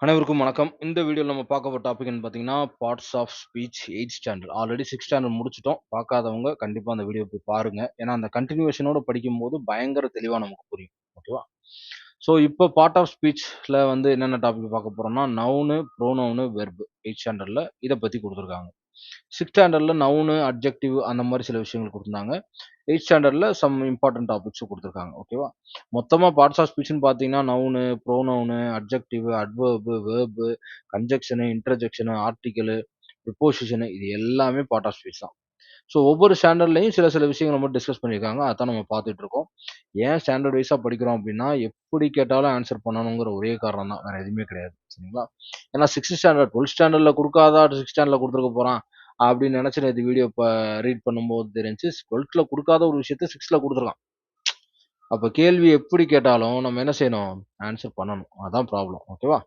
அனைவருக்கும் வணக்கம். இந்த வீடியோல நம்ம பார்க்க போற டாபிக் என்னன்னு பார்த்தீங்கன்னா, பார்ட்ஸ் ஆஃப் ஸ்பீச் 8த் ஸ்டாண்டர்ட். ஆல்ரெடி 6த் ஸ்டாண்டர்ட் முடிச்சுட்டோம். பார்க்காதவங்க கண்டிப்பா அந்த வீடியோ போய் பாருங்க. ஏன்னா, அந்த கன்டினியூவேஷனோட படிக்கும்போது பயங்கர தெளிவா நமக்கு புரியும். ஓகேவா? ஸோ, இப்போ பார்ட் ஆஃப் ஸ்பீச்ல வந்து என்னென்ன டாபிக் பார்க்க போறோம்னா, நவுனு, ப்ரோனவுனு, வெர்ப் 8த் ஸ்டாண்டர்ட்ல இத பத்தி குடுத்துருக்காங்க. 6த் ஸ்டாண்டர்ட்ல நவுனு, அட்ஜெக்டிவ் அந்த மாரி சில விஷயங்கள் குடுத்துருந்தாங்க. 8த் ஸ்டாண்டர்ட்ல சம் இம்பார்ட்டன்ட் டாபிக்ஸும் குடுத்துருக்காங்க. ஓகேவா? மொத்தமா பார்ட்ஸ் ஆஃப் ஸ்பீச்ன்னு பார்த்தீங்கன்னா, நவுனு, ப்ரோனவுனு, அட்ஜெக்டிவ், அட்வெர்ப், வெர்ப், கன்ஜங்ஷனு, இன்டர்ஜெக்ஷனு, ஆர்டிகிளு, ப்ரிப்போசிஷனு இது எல்லாமே பார்ட் ஆஃப் ஸ்பீச் தான். ஸோ ஒவ்வொரு ஸ்டாண்டர்ட்லயும் சில சில விஷயங்கள மட்டும் டிஸ்கஸ் பண்ணியிருக்காங்க. அதான் நம்ம பார்த்துட்டு இருக்கோம். ஏன் ஸ்டாண்டர்ட் வைஸா படிக்கிறோம் அப்டின்னா, எப்படி கேட்டாலும் ஆன்சர் பண்ணணுங்கிற ஒரே காரணம் தான். வேற எதுவுமே கிடையாது. சரிங்களா? ஏன்னா 6த் ஸ்டாண்டர்ட் 12த் ஸ்டாண்டர்ட்ல குடுக்காதா 6த் ஸ்டாண்டர்ட்ல குடுத்துருக்க போறான். அப்படின்னு நெனச்சு நேத்து வீடியோ ரீட் பண்ணும்போது தெரிஞ்சுச்சு. 12த்ல குடுக்காத ஒரு விஷயத்த 6த்ல குடுத்துருக்கான். அப்ப கேள்வி எப்படி கேட்டாலும் நம்ம என்ன செய்யணும்? ஆன்சர் பண்ணணும். அதான் ப்ராப்ளம். ஓகேவா?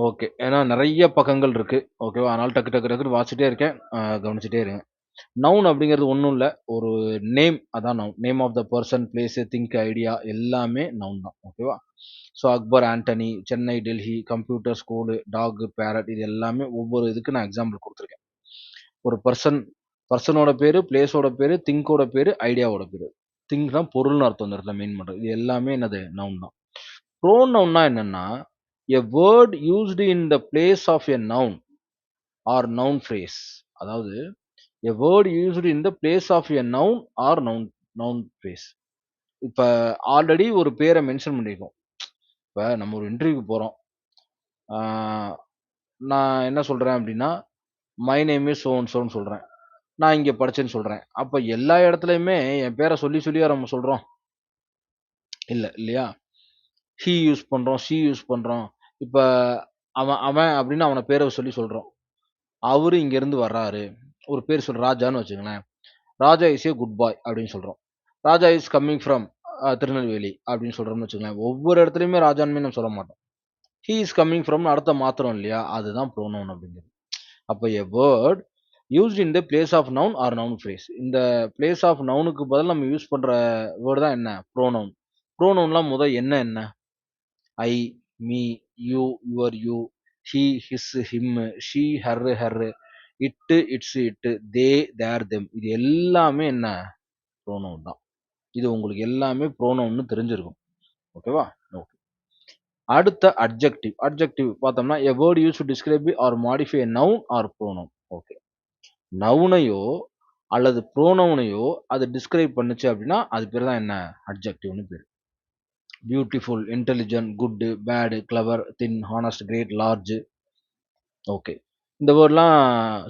ஓகே. ஏன்னா நெறைய பக்கங்கள் இருக்கு. ஓகேவா? அதனால டக்கு டக்கு டக்குன்னு வாசிச்சுட்டே இருக்கேன். கவனிச்சுட்டே இருங்க. நவுன் அப்படிங்கிறது ஒண்ணும் இல்ல. ஒரு நேம் அதான் noun. Name of the person, place, thing, idea எல்லாமே நவுன் தான். ஓகேவா? So Akbar, Antony, Chennai, Delhi, computer, school, dog, parrot இது எல்லாமே ஒவ்வொரு இதுக்கு நான் எக்ஸாம்பிள் குடுத்துருக்கேன். ஒரு பர்சனோட பேரு, பிளேஸோட பேரு, திங்கோட பேரு, ஐடியாவோட பேரு. திங்க்னா பொருள்னு அர்த்தம் இந்த இடத்துல மீன் பண்றது. இது எல்லாமே என்னது? நவுன் தான். ப்ரோனவுன்னா என்னன்னா, a word used in the place of a noun or noun phrase. அதாவது a word used in the place of a noun or noun phrase. இப்ப ஆல்ரெடி ஒரு பேர மென்ஷன் பண்ணியிருக்கோம். இப்ப நம்ம ஒரு இன்டர்வியூக்கு போறோம். ஆ நான் என்ன சொல்றேன் அப்டின்னா, my name is so and சோன்னு சொல்றேன். நான் இங்க படிச்சேன்னு சொல்றேன். அப்ப எல்லா இடத்துலயுமே என் பேர சொல்லி சொல்லியா நம்ம சொல்றோம்? இல்லையா? ஹி யூஸ் பண்றோம், ஷி யூஸ் பண்றோம். இப்ப அவன் அவன் அப்படின்னு அவன பேர சொல்லி சொல்றோம். அவரு இங்கருந்து வர்றாரு. ஒரு பேர் சொல்றோம் ராஜான்னு வச்சுக்கங்களேன். ராஜா இஸ் எ குட் பாய் அப்படின்னு சொல்றோம். ராஜா இஸ் கம்மிங் ஃப்ரம் திருநெல்வேலி அப்படின்னு சொல்றோம்னு வச்சுக்கங்களேன். ஒவ்வொரு இடத்துலயுமே ராஜான்மே நம்ம சொல்ல மாட்டோம். ஹி இஸ் கம்மிங் ஃப்ரம்னு அர்த்தம் மாத்துறோம் இல்லையா? அதுதான் ப்ரோனவுன் அப்படிங்கிறது. அப்ப a word used in the place of noun or noun phrase. இந்த பிளேஸ் ஆஃப் நவுனுக்கு பதிலா நம்ம யூஸ் பண்ற வேர்ட் தான் என்ன? ப்ரோனவுன். ப்ரோனவுன்லாம் என்ன என்ன? I, me, you, your, you, he, his, him, she, her, her, it, its, it, they, their, them இது எல்லாமே என்ன? ப்ரோனவுன் தான். இது உங்களுக்கு எல்லாமே ப்ரோனவுன்னு தெரிஞ்சிருக்கும். ஓகேவா? ஓகே. அடுத்த அட்ஜெக்டிவ். அட்ஜெக்டிவ் பார்த்தோம்னா, a word used to describe or modify a noun or pronoun. Okay. நவுனையோ அல்லது ப்ரோனவுனையோ அது டிஸ்கிரைப் பண்ணுச்சு அப்படின்னா, அது பேரு தான் என்ன? அட்ஜெக்டிவ்ன்னு பேரு. Beautiful, intelligent, good, bad, clever, thin, honest, great, large. Okay. இந்த வேர்ட்லாம்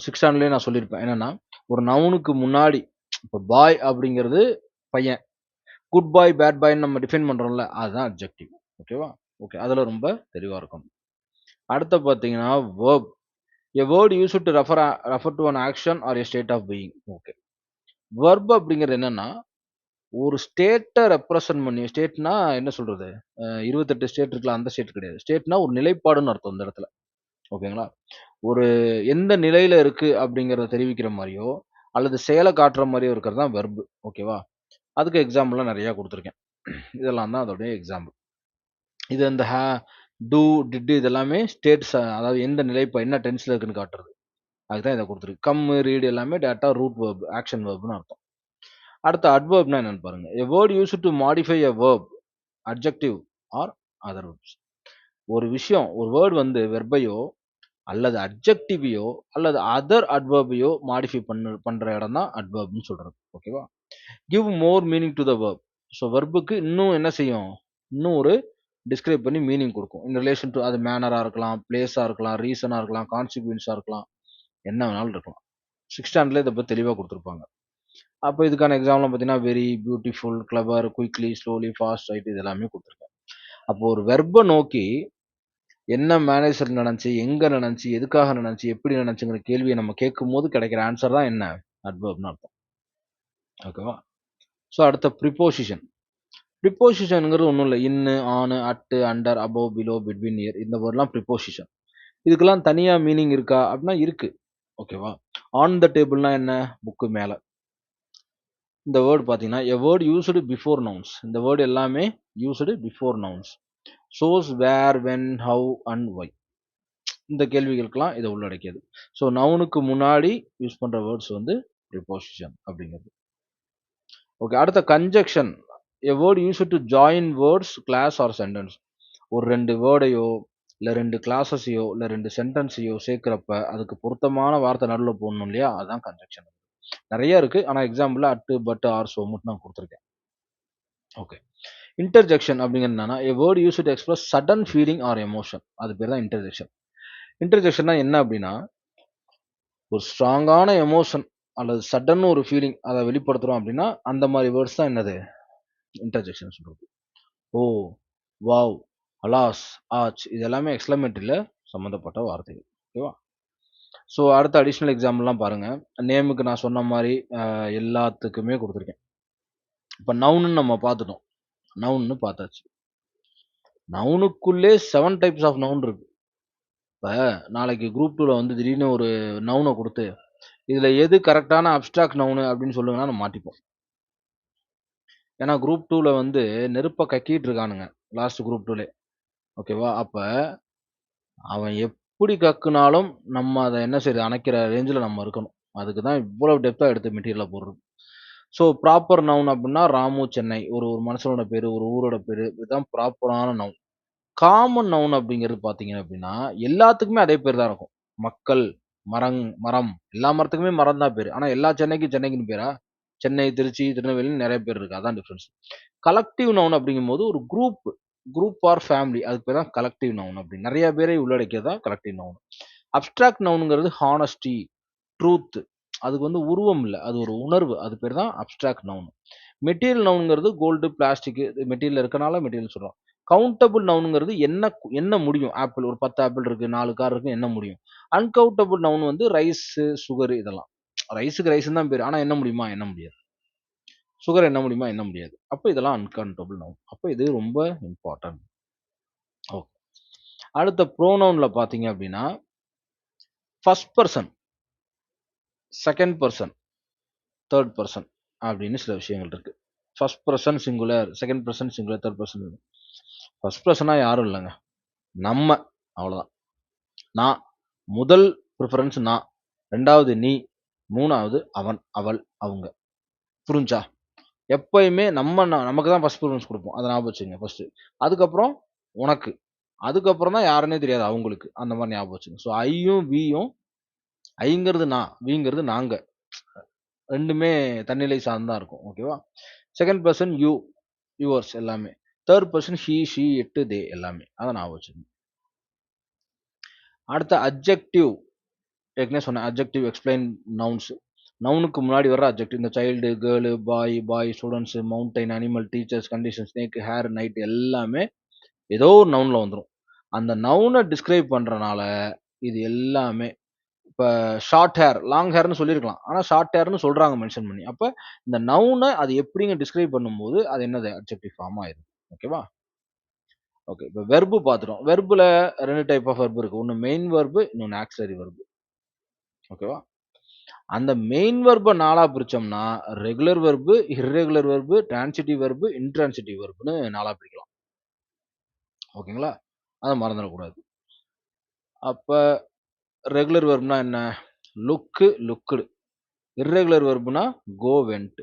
6த் ஸ்டாண்டர்ட்லயே நான் சொல்லியிருப்பேன். என்னன்னா, ஒரு நவுனுக்கு முன்னாடி இப்ப பாய் அப்படிங்கிறது பையன். குட் பாய், பேட் பாய்ன்னு நம்ம டிஃபைன் பண்றோம்ல, அதுதான் அட்ஜெக்டிவ். ஓகேவா? ஓகே. அதுல ரொம்ப தெளிவா இருக்கணும். அடுத்து பார்த்தீங்கன்னா, verb. A word used to refer to an action or a state of being. Okay. Verb அப்படிங்கிறது என்னன்னா, ஒரு ஸ்டேட்ட ரெப்ரசன்ட் பண்ணி ஸ்டேட்னா என்ன சொல்றது? 28 ஸ்டேட் இருக்குல்ல, அந்த ஸ்டேட் கிடையாது. ஸ்டேட்னா ஒரு நிலைப்பாடுன்னு அர்த்தம் இந்த இடத்துல. ஓகேங்களா? ஒரு எந்த நிலையில இருக்கு அப்படிங்கிறத தெரிவிக்கிற மாரியோ, அல்லது செயல காட்டுற மாரியோ இருக்கிறது தான் வெர்ப். ஓகேவா? அதுக்கு எக்ஸாம்பிள்லாம் நெறைய குடுத்துருக்கேன். இதெல்லாம் தான் அதோடைய எக்ஸாம்பிள். இது இந்த டூ, டிட் இது எல்லாமே ஸ்டேட்ஸ் அதாவது எந்த என்ன டென்ஸ்ல இருக்குன்னு காட்டுறது. அதுக்கு தான் இத குடுத்துருக்கு. கம், ரீட் எல்லாமே டைரக்ட்டா ரூட் வெர்ப், ஆக்ஷன் வெர்ப்ன்னு அர்த்தம். அடுத்து அட்வெர்ப்னா என்னன்னு பாருங்க. A word used to modify a verb, adjective or other verbs. ஒரு விஷயம், ஒரு வேர்ட் வந்து வெர்பையோ அல்லது அட்ஜெக்டிவையோ அல்லது அதர் அட்வெர்பையோ மாடிஃபை பண்ற இடம் தான் அட்வெர்ப்ன்னு சொல்றது. ஓகேவா? கிவ் மோர் மீனிங் டூ த வெர்ப். ஸோ வெர்புக்கு இன்னும் என்ன செய்யும்? இன்னும் ஒரு டிஸ்கிரைப் பண்ணி மீனிங் குடுக்கும். இன் ரிலேஷன் டூ அது மேனரா இருக்கலாம், பிளேஸா இருக்கலாம், ரீசனா இருக்கலாம், கான்சிக்வென்ஸா இருக்கலாம். என்ன வேணாலும் இருக்கலாம். 6த் ஸ்டாண்டர்ட்ல இத பத்தி தெளிவா குடுத்திருப்பாங்க. அப்ப இதுக்கான எக்ஸாம்பிள்லாம் பார்த்தீங்கன்னா, very, beautiful, clever, quickly, slowly, fast, right இது எல்லாமே குடுத்துருக்கேன். அப்போ ஒரு வெர்ப நோக்கி என்ன மேனேஜர் நடந்துச்சு, எங்க நடந்துச்சு, எதுக்காக நடந்துச்சு, எப்படி நடந்துச்சுங்கிற கேள்விய நம்ம கேட்கும்போது கிடைக்கிற ஆன்ஸர் தான் என்ன? அட்வெர்ப்ன்னு அர்த்தம். ஓகேவா? ஸோ அடுத்த ப்ரிப்போசிஷன். ப்ரிப்போசிஷன்ங்கிறது ஒண்ணும் இல்ல. In, on, at, under, above, below, between, near இந்த வேர்ட்லாம் ப்ரிப்போசிஷன். இதுக்கெல்லாம் தனியா மீனிங் இருக்கா? அப்படின்னா இருக்கு. ஓகேவா? ஆன் த டேபிள்னா என்ன? புக்கு மேல. இந்த வேர்ட் பார்த்தீங்கன்னா, a word used before nouns. இந்த வேர்ட் எல்லாமே used before nouns. Source, where, when, how and why. இந்த கேள்விகளுக்கெல்லாம் இதை உள்ளடக்கியது. ஸோ நவுனுக்கு முன்னாடி யூஸ் பண்ற வேர்ட்ஸ் வந்து ப்ரிபோசிஷன் அப்படிங்கிறது. ஓகே, அடுத்த conjunction. A word use to join words, clause or sentence. ஒரு 2 வேர்டையோ இல்ல 2 கிளாஸஸையோ இல்ல 2 சென்டென்ஸையோ சேர்க்கிறப்ப அதுக்கு பொருத்தமான வார்த்தை நடுவுல போடணும் இல்லையா? அதான் கன்ஜெக்ஷன். நிறைய இருக்கு. ஆனா எக்ஸாம்பிள்ல அட், பட், ஆர், சோ மட்டும் நான் கொடுத்துருக்கேன். ஓகே. இன்டர்ஜெக்ஷன் அப்படிங்கிறது என்னன்னா, a word use to express sudden feeling R emotion. அது பேர் தான் இன்டர்ஜெக்ஷன். இன்டர்ஜெக்ஷன்னா என்ன அப்படின்னா, ஒரு ஸ்ட்ராங்கான எமோஷன் அல்லது சடன் ஒரு ஃபீலிங் அதை வெளிப்படுத்துறோம் அப்படின்னா, அந்த மாதிரி வேர்ட்ஸ் தான் என்னது? இன்டர்ஜெக்ஷன் சொல்றது. ஓ, வாவ், அலாஸ், ஆச் இது எல்லாமே எக்ஸ்க்ளமேட்டரியில சம்மந்தப்பட்ட வார்த்தைகள். ஓகேவா? ஸோ அடுத்த அடிஷ்னல் எக்ஸாம்பிள்லாம் பாருங்க. நேமுக்கு நான் சொன்ன மாதிரி எல்லாத்துக்குமே கொடுத்துருக்கேன். இப்போ நவுன்னு நம்ம பார்த்துட்டோம். நவுன்னு பார்த்தாச்சு. நவுனுக்குள்ளே 7 டைப்ஸ் ஆஃப் நவுன் இருக்கு. இப்ப நாளைக்கு குரூப் 2ல வந்து திடீர்னு ஒரு நவுன குடுத்து, இதுல எது கரெக்ட்டான அப்ஸ்ட்ராக்ட் நவுனு அப்படின்னு சொல்லுங்கன்னா நம்ம மாட்டிப்போம். ஏன்னா குரூப் 2ல வந்து நெருப்ப கக்கிட்டு இருக்கானுங்க. லாஸ்ட் குரூப் 2லே. ஓகேவா? அப்ப அவன் எப்படி கக்குனாலும் நம்ம அத என்ன செய்றது? அணைக்கிற ரேஞ்சுல நம்ம இருக்கணும். அதுக்கு தான் இவ்வளவு டெப்த்தா எடுத்து மெட்டீரியல போடுறது. ஸோ ப்ராப்பர் நவுன் அப்படின்னா ராமு, சென்னை. ஒரு ஒரு மனுஷனோட பேரு, ஒரு ஊரோட பேரு. இதுதான் ப்ராப்பரான நவுன். காமன் நவுன் அப்படிங்கிறது பார்த்தீங்க அப்படின்னா, எல்லாத்துக்குமே அதே பேர் தான் இருக்கும். மக்கள், மரம் எல்லா மரத்துக்குமே மரம் தான் பேரு. ஆனா எல்லா சென்னைக்கும் சென்னைக்குன்னு பேரா? சென்னை, திருச்சி, திருநெல்வேலின்னு நெறைய பேர் இருக்கு. அதான் டிஃபரன்ஸ். கலெக்டிவ் நவுன் அப்படிங்கும்போது ஒரு குரூப் ஆர் ஃபேமிலி அதுக்கு பேர் தான் கலெக்டிவ் நவுன் அப்படின்னு. நெறைய பேரை உள்ளடக்கியது தான் கலெக்டிவ் நவுன். அப்ஸ்ட்ராக்ட் நவுன்ங்கிறது ஹானஸ்டி, ட்ரூத். அதுக்கு வந்து உருவம் இல்ல. அது ஒரு உணர்வு. அது பேர் தான் அப்ஸ்ட்ராக்ட் நவுன். மெட்டீரியல் நவுன்ங்கிறது கோல்டு, பிளாஸ்டிக் மெட்டீரியல் இருக்கனால மெட்டீரியல் சொல்றோம். கவுண்டபிள் நவுன்ங்கிறது என்ன முடியும்? ஆப்பிள் ஒரு 10 ஆப்பிள் இருக்கு, 4 கார் இருக்கு என்ன முடியும்? அன்கவுண்டபிள் நவுன் வந்து ரைஸ், சுகர் இதெல்லாம். ரைஸ்க்கு ரைஸ்ன்னு தான் பேரு. ஆனா எண்ண முடியுமா? எண்ண முடியாது. சுகர் எண்ண முடியுமா? எண்ண முடியாது. அப்ப இதெல்லாம் அன்கவுண்டபிள் நவுன். அப்ப இது ரொம்ப இம்பார்ட்டன்ட். ஓகே. அடுத்த ப்ரோனவுன்ல பார்த்தீங்க அப்படின்னா, first person, second person, third person அப்படின்னு சில விஷயங்கள் இருக்கு. First person singular, second person singular, third person. First persona யாரும் இல்லங்க. நம்ம. அவ்வளவுதான். நான். முதல் பிரிஃபரன்ஸ் நான். 2வது நீ. 3வது அவன், அவள், அவங்க. புரிஞ்சா? எப்பயுமே நமக்கு தான் ஃபர்ஸ்ட் பிரிஃபரன்ஸ் குடுப்போம். அத ஞாபகம் வச்சுக்கங்க ஃபர்ஸ்ட்டு. அதுக்கப்புறம் உனக்கு. அதுக்கப்புறம் தான் யாருன்னே தெரியாது அவங்களுக்கு. அந்த மாரி ஞாபகம் வச்சுக்கங்க. ஸோ ஐயும், வியும் ஐங்கிறது நான், விங்கிறது நாங்க. 2மே தன்னிலை சார்ந்து தான் இருக்கும். ஓகேவா? செகண்ட் பெர்சன் யூ, யுவர்ஸ் எல்லாமே. Third person he, she, it, they எல்லாமே. அத ஞாபகம் வச்சுக்கங்க. அடுத்த அட்ஜெக்டிவ். ஏற்கனவே சொன்னேன். Adjective explain nouns. நவுனுக்கு முன்னாடி வர்ற அட்ஜெக்டிவ். இந்த child, girl, boy, students, mountain, animal, teachers, condition, snake, hair, night எல்லாமே ஏதோ ஒரு நவுன்ல வந்துரும். அந்த நவுன டிஸ்கிரைப் பண்றனால இது எல்லாமே இப்ப ஷார்ட் ஹேர், லாங் ஹேர்ன்னு சொல்லியிருக்கலாம். ஆனா ஷார்ட் ஹேர்ன்னு சொல்றாங்க மென்ஷன் பண்ணி. அப்ப இந்த நவுன அது எப்படிங்க டிஸ்கிரைப் பண்ணும்போது அது என்னது? அட்ஜெக்டிவ் ஃபார்ம் ஆயிரும். ஓகேவா? ஓகே. இப்ப வெர்ப் பார்த்துட்டோம். வெர்ப்ல 2 டைப் ஆஃப் வெர்ப் இருக்கு. ஒண்ணு மெயின் வெர்ப், இன்னொன்னு ஆக்ஸிலரி வெர்ப். ஓகேவா? அந்த மெயின் வெர்ப 4ஆ பிரிச்சோம்னா, regular verb, irregular verb, transitive verb, intransitive வெர்ப்ன்னு 4ஆ பிரிக்கலாம். ஓகேங்களா? அத மறந்துறக்கூடாது. அப்ப ரெகுலர் வெர்ப்னா என்ன? Look, looked. இர்ரெகுலர் வெர்ப்னா கோ, வென்ட்.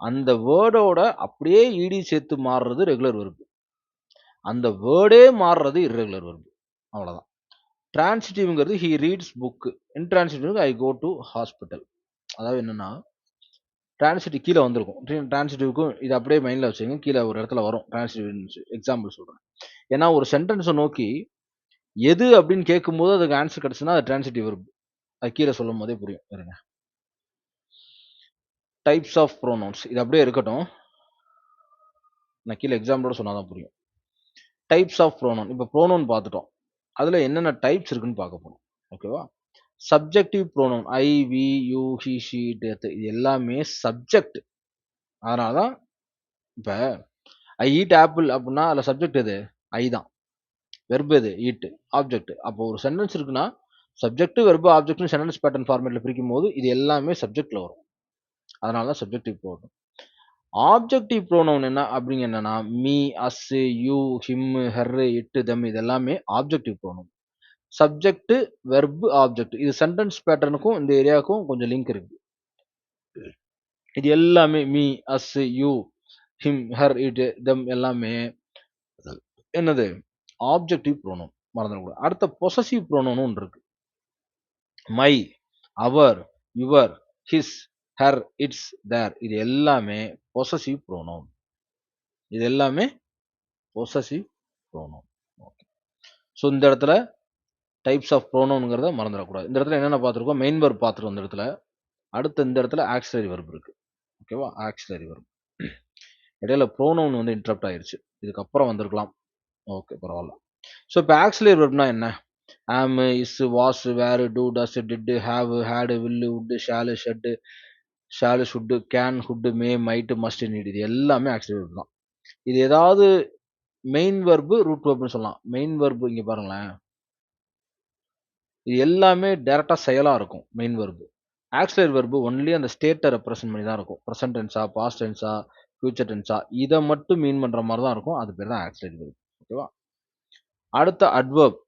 அந்த வேர்டோட அப்படியே ஈடி சேர்த்து மாறுறது ரெகுலர் வெர்ப். அந்த வேர்டே மாறுறது இர்ரெகுலர் வெர்ப். அவ்வளவுதான். ட்ரான்சிட்டிவ்ங்கிறது he reads book. Intransitive I go to hospital. அதாவது என்னன்னா டிரான்சிட்டிவ் கீழ வந்திருக்கும். டிரான்சிட்டிவ்க்கும் இத அப்படியே மைண்ட்ல வச்சுக்கங்க. கீழ ஒரு இடத்துல வரும். டிரான்சிட்டிவ் எக்ஸாம்பிள் சொல்றேன். ஏன்னா ஒரு சென்டென்ஸ நோக்கி எது அப்படின்னு கேட்கும்போது அதுக்கு ஆன்சர் கிடைச்சுதுன்னா அது டிரான்சிட்டிவ் வெர்ப். அது கீழ சொல்லும்போதே புரியும். இருங்க. Types of pronouns. இது அப்படியே இருக்கட்டும். நான் கீழ எக்ஸாம்பிளோட சொன்னா தான் புரியும். Types of pronoun. இப்ப ப்ரோனவுன் பார்த்துட்டோம். அதுல என்னென்ன டைப்ஸ் இருக்குன்னு பார்க்க போறோம். ஓகேவா? Subjective pronoun I, we, you, he, she, it, இது எல்லாமே சப்ஜெக்ட். அதனால தான் இப்ப ஐ ஈட் ஆப்பிள் அப்படின்னா அதுல சப்ஜெக்ட் எது? ஐ தான். வெர்ப் எது? ஈட். ஆப்ஜெக்ட். அப்போ ஒரு சென்டென்ஸ் இருக்குன்னா, சப்ஜெக்ட், வெர்ப், ஆப்ஜெக்ட்ன்னு சென்டென்ஸ் பேட்டர்ன் ஃபார்மேட்ல பிரிக்கும்போது, இது எல்லாமே சப்ஜெக்ட்ல வரும். அதனால தான் சப்ஜெக்டிவ் ப்ரோனவுன். ஆப்ஜெக்டிவ் ப்ரோனவுன் என்ன அப்படிங்க என்னன்னா, me, us, you, him, her, it, them இது எல்லாமே objective pronoun. Subject, verb, object இது சென்டென்ஸ் பேட்டர்னுக்கும் இந்த ஏரியாவுக்கும் கொஞ்சம் லிங்க் இருக்கு. இது எல்லாமே me, us, you, him, her, it, them எல்லாமே என்னது? Objective pronoun. மறந்துடக்கூடாது. அடுத்த பொசசிவ் ப்ரோனவுன்னு ஒண்ணு இருக்கு. My, our, your, his, her, its, their இது எல்லாமே பொசசிவ் ப்ரோனவுன். இது எல்லாமே பொசசிவ் ப்ரோனவுன். ஓகே. ஸோ இந்த இடத்துல டைப்ஸ் ஆஃப் ப்ரோனவுன்ங்கிறத மறந்துடக்கூடாது. இந்த இடத்துல என்னென்ன பார்த்துருக்கோம்? மெயின் வெர்ப் பார்த்துருக்கோம் இந்த இடத்துல. அடுத்து இந்த இடத்துல ஆக்ஸிலரி வெர்ப் இருக்கு. ஓகேவா? Auxiliary verb. இடையில ப்ரோனவுன் வந்து இன்டரப்ட் ஆயிருச்சு. இதுக்கப்புறம் வந்திருக்கலாம். ஓகே பரவால்ல. ஸோ இப்போ ஆக்ஸிலரி வெர்ப்னா என்ன? Am, is, was, were, do, does, did, have, had, will, would, shall, should, shall, should, can, could, may, might, must, need இது எல்லாமே ஆக்ஸிலரி வெர்ப் தான். இது ஏதாவது மெயின் வெர்ப், ரூட் வெர்ப்னு சொல்லலாம். மெயின் வெர்ப் இங்க பாருங்களேன். இது எல்லாமே டைரக்ட்டா செயலா இருக்கும். Main verb. Auxiliary verb only அந்த ஸ்டேட்ட ரெப்ரசன்ட் பண்ணி தான் இருக்கும். பிரசன்ட் டென்ஸா, பாஸ்ட் டென்ஸா, ஃபியூச்சர் டென்ஸா இத மட்டும் மீன் பண்ற மாரி தான் இருக்கும். அது பேர் தான் ஆக்ஸிலரி வெர்ப். ஓகேவா? அடுத்த அட்வெர்ப்.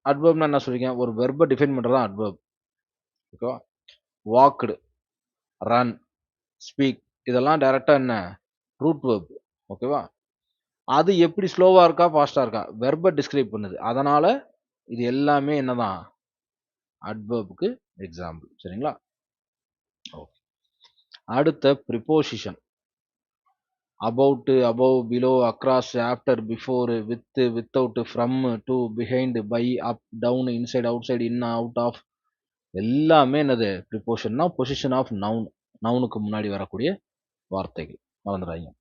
அட்வெர்ப்னா என்ன சொல்லிருக்கேன்? ஒரு வெர்ப்ப டிஃபைன் பண்றது தான் அட்வெர்ப். ஓகேவா? வாக்டு, ரன், ஸ்பீக் இதெல்லாம் டைரக்ட்டா என்ன? Root verb. ஓகேவா? அது எப்படி ஸ்லோவா இருக்கா, ஃபாஸ்ட்டா இருக்கா? வெர்ப்ப டிஸ்கிரைப் பண்ணுது. அதனால இது எல்லாமே என்னதான்? அட்வெர்ப்க்கு எக்ஸாம்பிள். சரிங்களா? ஓகே. அடுத்த preposition. About, above, below, across, after, before, with, without, from, to, behind, by, up, down, inside, outside, in, out of எல்லாமே என்னது? ப்ரிபோசிஷன்னா பொசிஷன் ஆஃப் நவுன். நவுனுக்கு முன்னாடி வரக்கூடிய வார்த்தைகள். மறந்துடாதீங்க.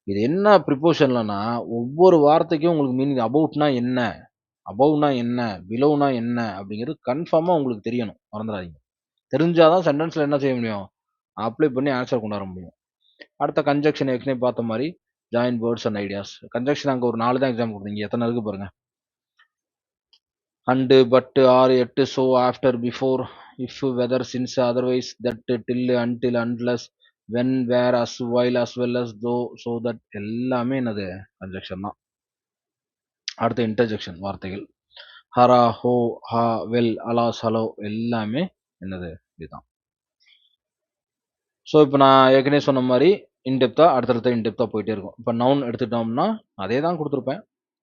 இது என்ன ப்ரிபோசிஷன்லன்னா, ஒவ்வொரு வார்த்தைக்கும் உங்களுக்கு மீனிங் அபவுட்னா என்ன? அபவ்னா என்ன? பிலோவ்னா என்ன? அப்படிங்கிறது கன்ஃபார்மா உங்களுக்கு தெரியணும். மறந்துடாதீங்க. தெரிஞ்சா தான் சென்டென்ஸ்ல என்ன செய்ய முடியும்? அப்ளை பண்ணி ஆன்ஸர் கொண்டு வர முடியும். அடுத்த கன்ஜங்ஷன் ஏற்கனவே பார்த்த மாரி, join words and ideas. Conjunction அங்க ஒரு 4 தான் எக்ஸாம் குடுத்தீங்க. எத்தன இருக்கு பாருங்க. And, but, or, yet, so, after, before, if, whether, since, otherwise, that, till, until, unless, when, where, as, while, as well as, though, so that எல்லாமே என்னது? Conjunction தான். அடுத்து இன்டர்ஜெக்ஷன் வார்த்தைகள். ஹரா, ஹோ, ஹா, வெல், அலாஸ், ஹலோ எல்லாமே என்னது? இதுதான். ஸோ, இப்ப நான் ஏற்கனவே சொன்ன மாரி இன்டெப்த்தா அடுத்தடுத்து இன்டெப்த்தா போயிட்டே இருக்கும். இப்ப நவுன் எடுத்துட்டோம்னா, அதே தான் குடுத்திருப்பேன்.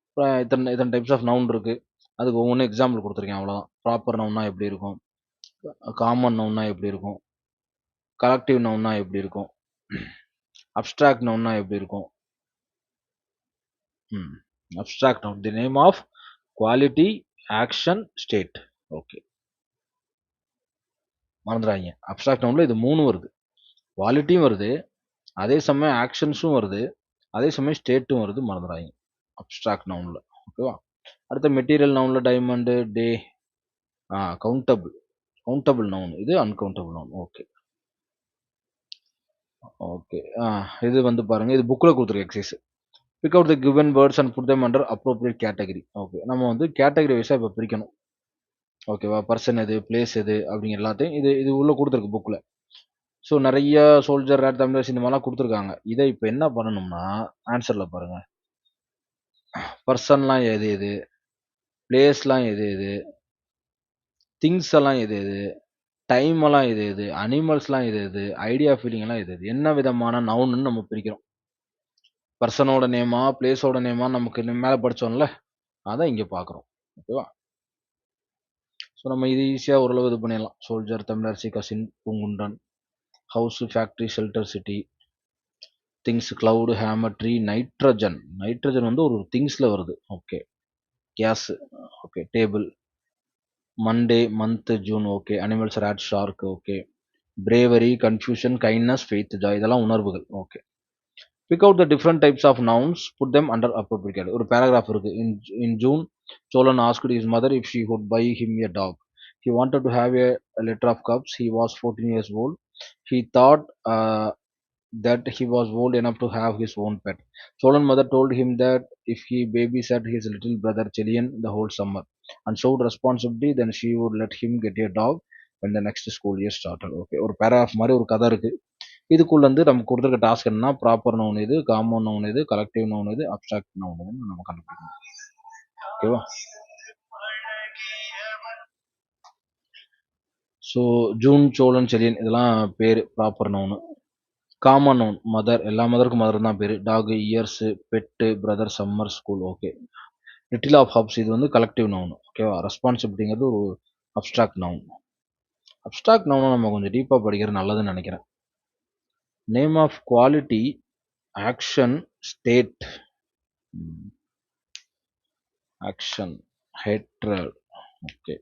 இப்ப இத்தன இத்தன டைப்ஸ் ஆஃப் நவுன் இருக்கு. அதுக்கு ஒவ்வொன்னும் எக்ஸாம்பிள் குடுத்துருக்கேன் அவ்வளோதான். ப்ராப்பர் நவுன்னா எப்படி இருக்கும்? காமன் நவுன்னா எப்படி இருக்கும்? கலெக்டிவ் நவுன்னா எப்படி இருக்கும்? அப்ஸ்ட்ராக்ட் நவுன்னா எப்படி இருக்கும்? ம். Abstract noun. The name of quality, action, state. Okay. மறந்துறாதீங்க. அப்ஸ்ட்ராக்ட் நவுன்ல இது 3 வருது. குவாலிட்டியும் வருது. அதே சமயம் ஆக்ஷன்ஸும் வருது. அதே சமயம் ஸ்டேட்டும் வருது. மறந்துறாதீங்க. அப்ஸ்ட்ராக்ட் நவுன்ல. ஓகேவா? அடுத்து மெட்டீரியல் நவுன்ல diamond, day, countable. Countable noun. இது அன்கவுண்டபிள் நவுன். ஓகே. ஓகே. இது வந்து பாருங்க. இது புக்ல குடுத்துருக்க exercise. Pick out the given words and put them under appropriate category. Okay. நம்ம வந்து கேட்டகரி வைஸா இப்ப பிரிக்கணும். ஓகேவா? பர்சன் எது, பிளேஸ் எது அப்படிங்கிற எல்லாத்தையும் இது இது உள்ள குடுத்துருக்கு புக்ல. ஸோ நெறைய சோல்ஜர், ரேட், தமிழர்ஸ் இந்த மாரிலாம் குடுத்துருக்காங்க. இத இப்ப என்ன பண்ணணும்னா, ஆன்ஸர்ல பாருங்க. பர்சன்லாம் எது எது? பிளேஸ்லாம் எது எது? திங்ஸ் எல்லாம் எது எது? டைம் எல்லாம் எது எது? அனிமல்ஸ்லாம் எது எது? ஐடியா, ஃபீலிங் எல்லாம் எது எது? என்ன விதமான நவுன்னு நம்ம பிரிக்கிறோம். பர்சனோட நேமா, பிளேஸோட நேமா நமக்கு மேல படிச்சோம்ல, அத இங்க பார்க்குறோம். ஓகேவா? ஸோ நம்ம இது ஈஸியா ஓரளவு இது பண்ணிடலாம். Soldier, Tamilarasi, cousin, Poongundran, house, factory, shelter, city, things, cloud, hammer, tree, nitrogen. Nitrogen வந்து ஒரு திங்ஸ்ல வருது. Okay. Gas. Okay. Table, Monday, month, June. Okay. Animals, rat, shark. Okay. Bravery, confusion, kindness, faith, joy இதெல்லாம் உணர்வுகள். Okay. Pick out the different types of nouns, put them under appropriate category. ஒரு paragraph இருக்கு. In June, Cholan asked his mother if she would buy him a dog. He wanted to have a litter of cubs. He was 14 years old. He thought that he was old enough to have his own pet. Cholan mother told him that if he babysat his little brother Chilian the whole summer and showed responsibility, then she would let him get a dog when the next school year started. Okay. ஒரு paragraph மாதிரி ஒரு கதை இருக்கு. இதுக்குள்ள இருந்து நமக்கு கொடுத்துருக்க task என்னன்னா ப்ராப்பர் நவுன் இது, காமன் நவுன் இது, கலெக்டிவ் நவுன் இது, அப்ஸ்ட்ராக்ட் நவுன் இதுன்னு நம்ம கண்டுபிடிக்கணும். ஓகேவா? ஸோ ஜூன், சோழன், செழியன் இதெல்லாம் பேர் proper noun. Common noun mother, எல்லா மதருக்கும் மதர் தான் பேர். Dog, ears, bed, brother, summer, school. Okay. Litter of pups இது வந்து கலெக்டிவ் நவுன். ஓகேவா? ரெஸ்பான்சிபிலிட்டிங்கிறது ஒரு அப்ஸ்ட்ராக்ட் நவுன். அப்ஸ்ட்ராக்ட் நவுனை நம்ம கொஞ்சம் டீப்பாக படிக்கிறது நல்லதுன்னு நினைக்கிறேன். Name of quality, action, state, action, hatred. Okay.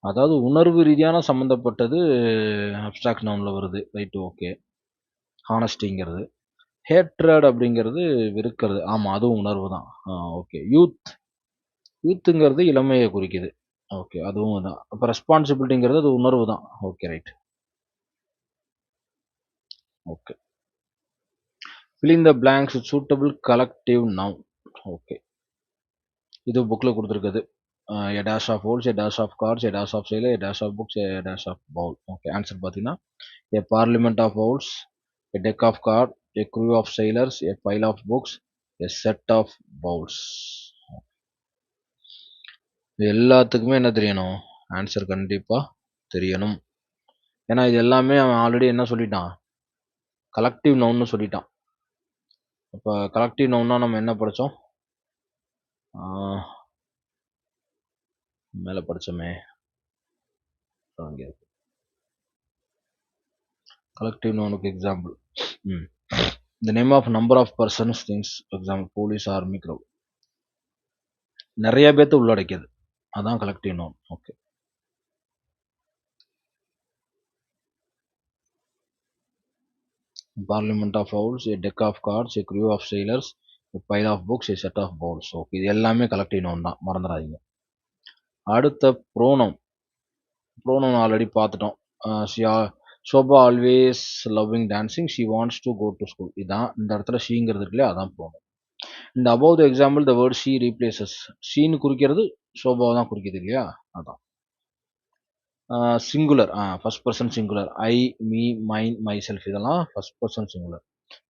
அதாவது உணர்வு ரீதியான சம்மந்தப்பட்டது அப்ஸ்ட்ராக்ட் நவுனில் வருது. Right, okay. ஹானஸ்டிங்கிறது. ஹேட்ரட் அப்படிங்கிறது வெறுக்கிறது. ஆமாம், அதுவும் உணர்வு தான். ஓகே. யூத்துங்கிறது இளமையை குறிக்குது. ஓகே, அதுவும் தான். அப்போ ரெஸ்பான்சிபிலிட்டிங்கிறது அது உணர்வு தான். Okay, right. Okay. Filling the blanks suitable collective noun. Okay. இது புக்கில் கொடுத்துருக்குது. a dash of holes, a dash of cards, a dash of sailor, a dash of books, a dash of bowl. Okay, answer பார்த்தீங்கன்னா a parliament of owls, a deck of cards, a crew of sailors, a pile of books, a set of bowls. இது எல்லாத்துக்குமே என்ன தெரியணும்? Answer கண்டிப்பாக தெரியணும். ஏன்னா இது எல்லாமே அவன் ஆல்ரெடி என்ன சொல்லிட்டான்? கலெக்டிவ் நவுன்னு சொல்லிட்டான். இப்போ கலெக்டிவ் நவுன்னா நம்ம என்ன படித்தோம்? மேலே படித்தோமே, கலெக்டிவ் நவுனுக்கு example. the name of number of persons, things, example police, army, crowd. நிறைய பேர்த்து உள்ளடக்கியது, அதான் collective noun. Okay. parliament of owls, a deck of cards, a crew of sailors, a pile of books, a set of bowls. Okay, இது எல்லாமே collective noun தான், மறந்துடாதீங்க. அடுத்த pronoun already பார்த்துட்டோம். Shobha always loving dancing, she wants to go to school. இதான் இந்த இடத்துல ஷீங்கிறது இருக்கு இல்லையா, அதான் ப்ரோனவுன். இந்த above the example the word she replaces, ஷீன்னு குறிக்கிறது ஷோபாவை தான் குறிக்குது இல்லையா, அதான். Singular, first person singular. I, me, mine, myself இதெல்லாம் first person singular.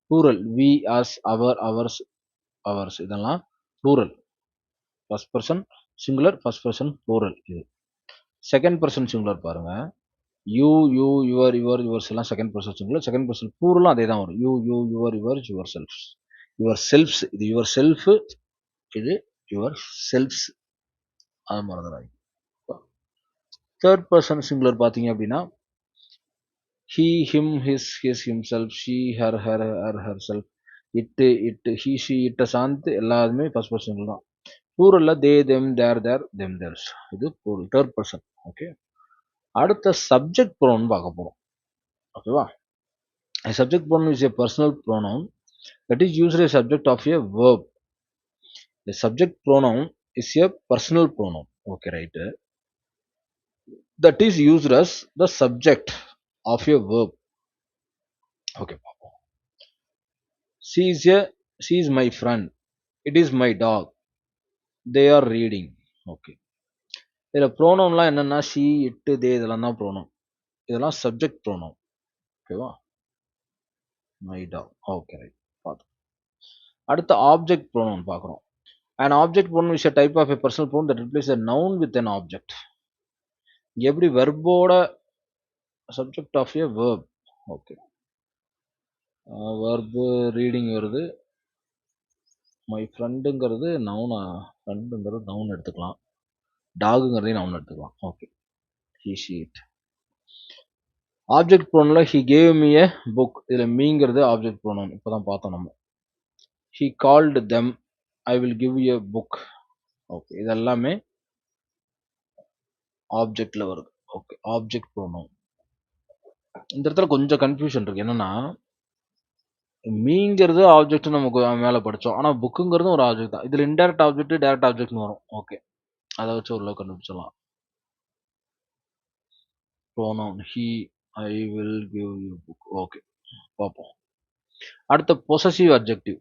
Plural, we, us, our, ours, ours இதெல்லாம் plural. First person singular, first person plural. இது செகண்ட் பர்சன் சிங்குலர் பாருங்க. யூ, யூ, யுவர், யுவர்ஸ் எல்லாம் second person singular. Second person ப்ளூரலும் அதே தான் வரும். You, you, your, yourselves. Yourselves, இது yourself, இது யுவர் செல்ஃப்ஸ். அது மறந்துடாதீங்க. தேர்ட் பர்சன் சிங்குலர் பார்த்தீங்க அப்படின்னா he, him, his, himself, she, her, herself, it, he, she, it சார்ந்து எல்லாருமே ஃபர்ஸ்ட் பர்சன் சிங்குலர் தான். ப்ளூரல்ல தே, தெம், தேர், தெம், தேர்ஸ். இது தேர்ட் பர்சன். ஓகே. அடுத்த சப்ஜெக்ட் ப்ரோனவுன் பார்க்க போறோம். ஓகேவா? Subject pronoun is a personal pronoun that is used as subject of a verb. The subject pronoun is a personal pronoun. Okay, right. That is used as the subject of a verb. Okay. She is my friend. It is my dog. They are reading. Okay. இதில் ப்ரோனவுன்லாம் என்னென்னா she, இட்டு, தே இதெல்லாம் தான் pronoun. இதெல்லாம் subject pronoun. ஓகேவா? My dog. Okay, right. பார்த்தோம். அடுத்த object pronoun பார்க்குறோம். An object pronoun is a type of a personal pronoun that replaces a noun with an object. எப்படி வெர்போட subject of a verb. Okay. Verb reading வருது. My ஃப்ரெண்டுங்கிறது நவுனா, ஃப்ரெண்டுங்கிறது noun எடுத்துக்கலாம். டாகுங்கிறதையும் நவுன் எடுத்துக்கலாம். Okay. He, she, it. Object ப்ரோனவுன்ல he gave me a book. இதில் மீங்கிறது ஆப்ஜெக்ட் ப்ரோனவுன். இப்போ தான் பார்த்தோம் நம்ம. He called them, I will give a book. Okay, இதெல்லாமே ஆப்ஜெக்ட்ல வருது. Okay, object pronoun. இந்த இடத்துல கொஞ்சம் கன்ஃபியூஷன் இருக்கு. என்னன்னா மீங்கிறது ஆப்ஜெக்ட் நமக்கு மேலே படித்தோம். ஆனால் புக்குங்கிறதும் ஒரு ஆப்ஜெக்ட் தான். இதில் இன்டைரக்ட் ஆப்ஜெக்ட், டைரக்ட் ஆப்ஜெக்ட்னு வரும். ஓகே, அதை வச்சு ஓரளவு கண்டுபிடிச்சிடலாம். Pronoun he, I will give you book. Okay, பார்ப்போம். அடுத்த பொசசிவ் அட்ஜெக்டிவ்.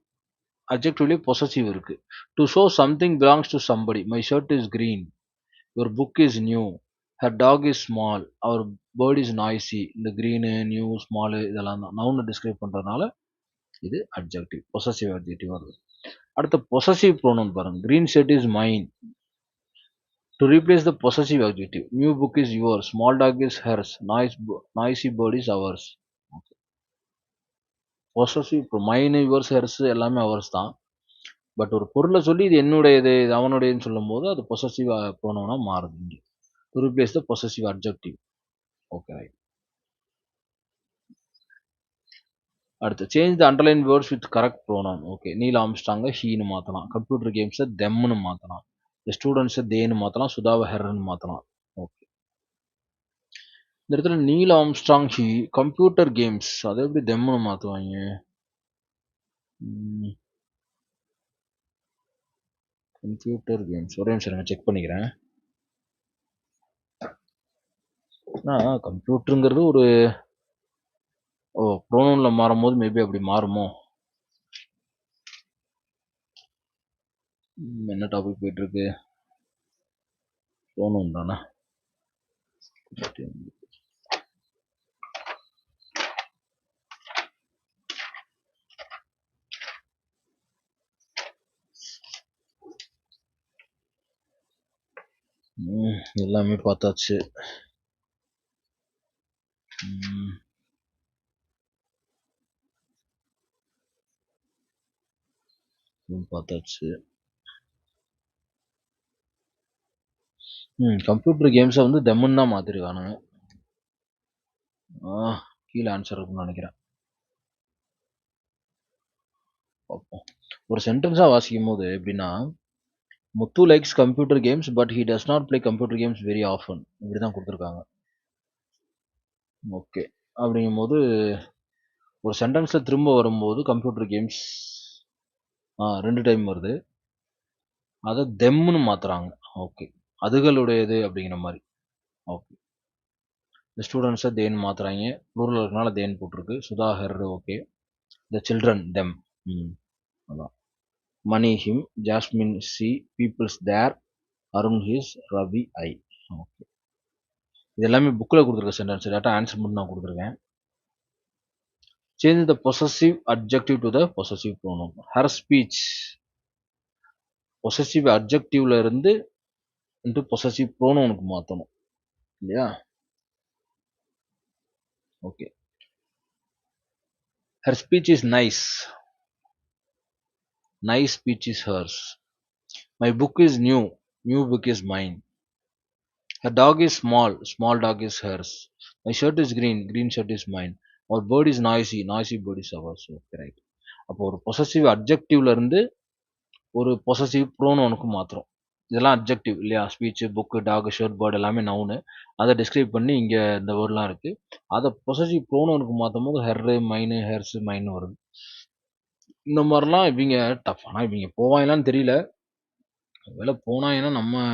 அட்ஜெக்டிவ்லேயே பொசசிவ் இருக்கு. To show something belongs to somebody. My shirt is green, your book is new, Her dog is small. Our bird is noisy. இந்த green, new, small இதெல்லாம் தான் நவுனை describe பண்றதுனால இது adjective possessive adjective வருது. அடுத்த possessive pronoun பாருங்க. green shirt is mine. To replace the possessive adjective, new book is yours, small dog is hers, noisy bird is ours. Possessive mine yours hers எல்லாமே ours தான். But ஒரு பொருளை சொல்லி இது என்னுடையது இது அவனுடையதுன்னு சொல்லும்போது அது பொசசிவ் ப்ரோனவுனா மாறுது இங்கே. To replace the possessive adjective. Okay right. அடுத்து change the underline words with correct pronoun. Okay, Neil ஆம்ஸ்டாங்க ஹீன்னு மாற்றலாம், கம்ப்யூட்டர் கேம்ஸை தெம்னு மாற்றலாம், ஸ்டூடெண்ட்ஸை தேன்னு மாற்றலாம், சுதாவை ஹெர்ன்னு மாற்றலாம். ஓகே, இந்த இடத்துல Neil Armstrong he, computer games அதை எப்படி தெம்னு மாற்றுவாங்க? கம்ப்யூட்டர் கேம்ஸ் ஒரே நிமிஷம் நான் செக் பண்ணிக்கிறேன். கம்ப்யூட்டருங்கிறது ஒரு ப்ரோனவுன்ல மாறும்போது மேபி அப்படி மாறுமோ? என்ன டாபிக் போயிட்டு இருக்கு? ப்ரோனவுன் தானே. எல்லாமே பார்த்தாச்சு. பார்த்தாச்சு. கம்ப்யூட்டர் கேம்ஸை வந்து தெம்முன்னு தான் மாற்றிருக்கானுங்க. கீழே ஆன்சர் இருக்குன்னு நினைக்கிறேன். பார்ப்போம். ஒரு சென்டென்ஸாக வாசிக்கும் போது எப்படின்னா, Muthu likes computer games but he does not play computer games very often, இப்படி தான் கொடுத்துருக்காங்க. ஓகே, அப்படிங்கும்போது ஒரு சென்டென்ஸில் திரும்ப வரும்போது கம்ப்யூட்டர் கேம்ஸ் 2 டைம் வருது, அதை தெம்னு மாற்றுறாங்க. ஓகே, அதுகளுடையது அப்படிங்கிற மாதிரி. ஓகே, இந்த ஸ்டூடெண்ட்ஸை தேன் மாற்றுறாங்க, ப்ளூரல் இருக்கனால தேன் போட்டிருக்கு, Sudha her. Okay, the children them. அதான். மணி ஹிம், ஜாஸ்மின் சி, பீப்புள்ஸ் தேர், அருண் ஹிஸ், ரவி ஐ. ஓகே, இது எல்லாமே புக்கில் கொடுத்துருக்க சென்டென்ஸ், டேட்டா ஆன்சர் மட்டும் நான் கொடுத்துருக்கேன். Change the possessive adjective to the possessive pronoun. Her speech possessive அட்ஜெக்டிவ்ல இருந்து இன்டு பொசசிவ் ப்ரோனவுனுக்கு மாற்றணும் இல்லையா? Okay, her speech is nice, nice speech is hers. My book is new, new book is mine. Her dog is small, small dog is hers. My shirt is green, green shirt is mine. Our bird is noisy, noisy bird is ours. Okay, right. அப்போ ஒரு possessive அட்ஜெக்டிவ்ல இருந்து ஒரு possessive ப்ரோனவுனுக்கு மாத்திரம். இதெல்லாம் adjective இல்லையா? Speech, book, dog, shirt, bird எல்லாமே noun. அதை டிஸ்கிரைப் பண்ணி இங்கே இந்த வேர்ட்லாம் இருக்கு. அதை பொசசிவ் ப்ரோனவுனுக்கு மாற்றும் போது ஹெர்ரு, மைனு, ஹெர்ஸ், மைனு வருது. இந்த மாதிரிலாம் இவங்க டஃப். ஆனால் இவங்க போவாங்களான்னு தெரியல. ஒருவேளை போனாங்கன்னா நம்ம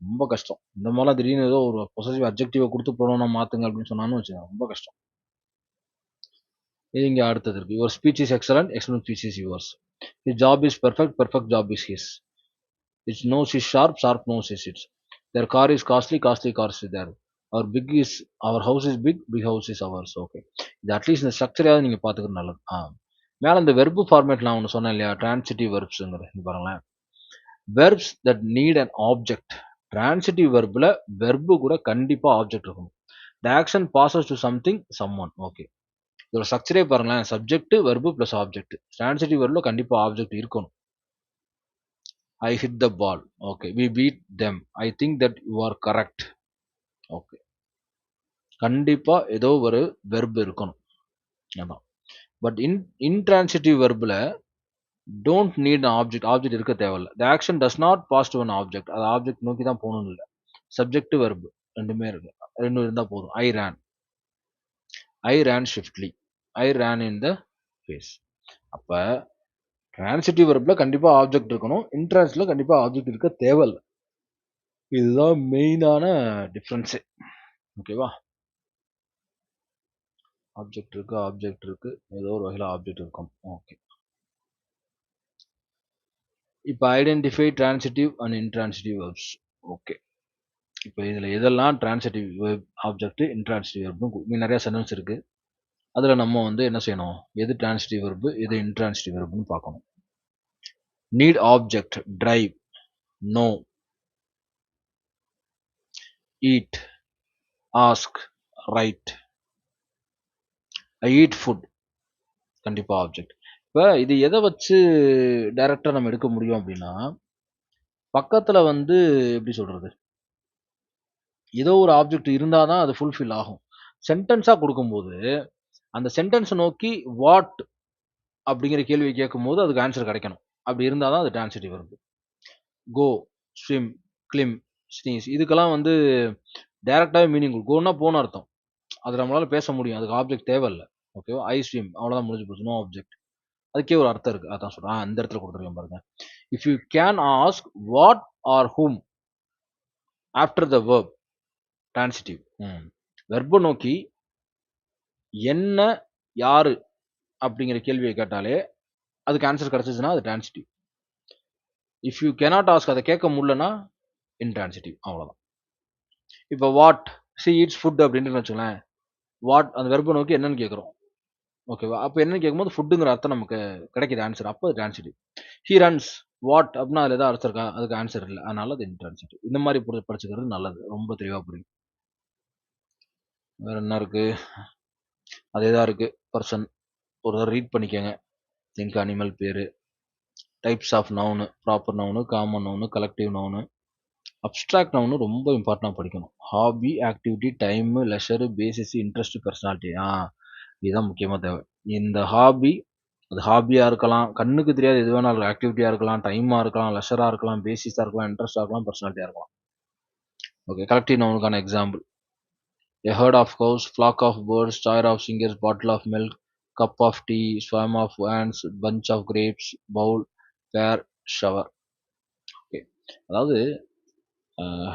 ரொம்ப கஷ்டம். இந்த மாதிரிலாம் திடீர்னு ஏதோ ஒரு பொசசிவ் அட்ஜெக்டிவை கொடுத்து ப்ரோனவுனை மாத்துங்க அப்படின்னு சொன்னான்னு வச்சுக்கோங்க, ரொம்ப கஷ்டம். இது இங்கே அடுத்தது இருக்கு. Your speech is excellent, excellent speech is yours. His job is perfect, perfect job is his. Its nose is sharp, sharp nose is its. Their car is costly, costly cars is there. Our house is big, big house is ours. Okay, இது at least இந்த ஸ்ட்ரக்சரையாவது நீங்கள் பார்த்துக்கிறது நல்லது. மேலே இந்த verb format நான் ஒன்று சொன்னேன் இல்லையா? டிரான்சிட்டிவ் வெர்ப்ஸுங்கிறது. இங்கே பாருங்களேன், verbs that need an object. Transitive வெர்பில் வெர்பு கூட கண்டிப்பாக ஆப்ஜெக்ட் இருக்கணும். The action passes to something, someone. Okay, இதோட ஸ்ட்ரக்சரே பாருங்களேன், subject verb plus object. Transitive வெர்பில் கண்டிப்பாக ஆப்ஜெக்ட் இருக்கணும். I hit the ball. Okay, we beat them. I think that you are correct. Okay, கண்டிப்பா ஏதோ ஒரு வெர்ப் இருக்கணும். அதான். பட் இன்ட்ரான்சிட்டிவ் வெர்பில் டோன்ட் நீட் ஆப்ஜெக்ட். ஆப்ஜெக்ட் இருக்க தேவையில்ல. The action does not pass to an object. அது ஆப்ஜெக்ட் நோக்கி தான் போகணும்னு இல்லை. சப்ஜெக்ட் வெர்ப் ரெண்டுமே இருக்கு, ரெண்டும் இருந்தால் போதும். I ran swiftly, I ran in the face. அப்போ டிரான்சிட்டிவ் வெர்ப்ல கண்டிப்பா ஆப்ஜெக்ட் இருக்கணும், இன்ட்ரான்ஸ்ல கண்டிப்பா ஆப்ஜெக்ட் இருக்க தேவையில்லை. இதுதான் மெயினான டிஃப்ரென்ஸே. ஓகேவா? ஆப்ஜெக்ட் இருக்கு, ஏதோ ஒரு வகையில் ஆப்ஜெக்ட் இருக்கும். ஓகே, இப்போ identify transitive and intransitive verbs. Okay, இப்ப இதுல எதெல்லாம் ட்ரான்சிட்டிவ் வெர்ப், ஆப்ஜெக்ட், இன்ட்ரான்சிட்டிவ் வெர்ப்னு நெறைய சென்டென்ஸ் இருக்கு. அதுல நம்ம வந்து என்ன செய்யணும்? எது ட்ரான்சிட்டிவ் வெர்ப், எது இன்ட்ரான்சிட்டிவ் வெர்ப்னு பார்க்கணும். Need object, drive, no, eat, ask, right. I eat food கண்டிப்பா ஆப்ஜெக்ட். இப்ப இது எத வச்சு டைரக்ட்டா நம்ம எடுக்க முடியும் அப்டின்னா, பக்கத்துல வந்து எப்படி சொல்றது? ஏதோ ஒரு ஆப்ஜெக்ட் இருந்தா தான் அது ஃபுல்ஃபில் ஆகும். சென்டென்ஸா குடுக்கும்போது, அந்த சென்டென்ஸ நோக்கி வாட் அப்படிங்கிற கேள்வி கேட்கும்போது அதுக்கு ஆன்ஸர் கிடைக்கணும். அப்படி இருந்தா தான் அது ட்ரான்சிட்டிவ் வெர்ப். கோ, ஸ்விம், கிளிம், ஸ்னீஸ் இதுக்கெல்லாம் வந்து டைரக்ட்டாவே மீனிங் கோன்னா போன்னு அர்த்தம். அது நம்மளால பேச முடியும். அதுக்கு ஆப்ஜெக்ட் தேவையில்ல. ஓகேவா? ஐ ஸ்விம் அவ்வளோதான் முடிஞ்சு போச்சு. No object. அதுக்கே ஒரு அர்த்தம் இருக்கு. அதான் சொல்றேன். அந்த இடத்துல குடுத்துருக்கேன் பாருங்க. If you can ask what or whom after the verb transitive. வெர்ப்ப நோக்கி என்ன, யாரு அப்படிங்கிற கேள்விய கேட்டாலே, அதுக்கு ஆன்ஸர் கிடைச்சுச்சுன்னா அது transitive. If you cannot ask அத கேட்க முடியலன்னா, இன்ட்ரான்சிட்டிவ் அவ்வளோதான். இப்ப வாட் ஷி ஈட்ஸ் ஃபுட் அப்படின்ட்டு வச்சுக்கோங்களேன். வாட் அந்த வெர்ப்ப நோக்கி என்னன்னு கேட்கிறோம். ஓகேவா? அப்ப என்னன்னு கேட்கும்போது ஃபுட்டுங்கிற அர்த்தம் நமக்கு கிடைக்குது ஆன்ஸர். அப்ப அது ட்ரான்சிட்டிவ். ஹி ரன்ஸ் வாட் அப்படின்னா அதுல ஏதாவது அர்த்தம் இருக்கா? அதுக்கு ஆன்ஸர் இல்ல. அதனால அது இன்ட்ரான்சிட்டிவ். இந்த மாரி படிச்சுக்கிறது நல்லது. ரொம்ப தெளிவா புரியும். வேற என்ன இருக்கு? அதே தான் இருக்கு. பெர்சன் ஒரு தடவ ரீட் பண்ணிக்கங்க. திங்க் அனிமல் பேரு. Types of noun, proper noun, common noun, collective noun. Abstract noun ரொம்ப இம்பார்ட்டன்ட்டா படிக்கணும். Hobby, activity, time, leisure, basis, interest, personality. இதுதான் முக்கியமா தேவை. இந்த ஹாபி, அது ஹாபியா இருக்கலாம், கண்ணுக்கு தெரியாத எது வேணாலும் ஆக்டிவிட்டியா இருக்கலாம், டைமா இருக்கலாம், லெஷரா இருக்கலாம், பேசிஸா இருக்கலாம், இன்ட்ரெஸ்ட்டா இருக்கலாம், பெர்சனாலிட்டியா இருக்கலாம். ஓகே. கலெக்டிவ் நவுனுக்கான example. A herd of cows, flock of birds, choir of singers, bottle of milk, cup of tea, swarm of ants, bunch of grapes, bowl, fair, shower. Okay. அதாவது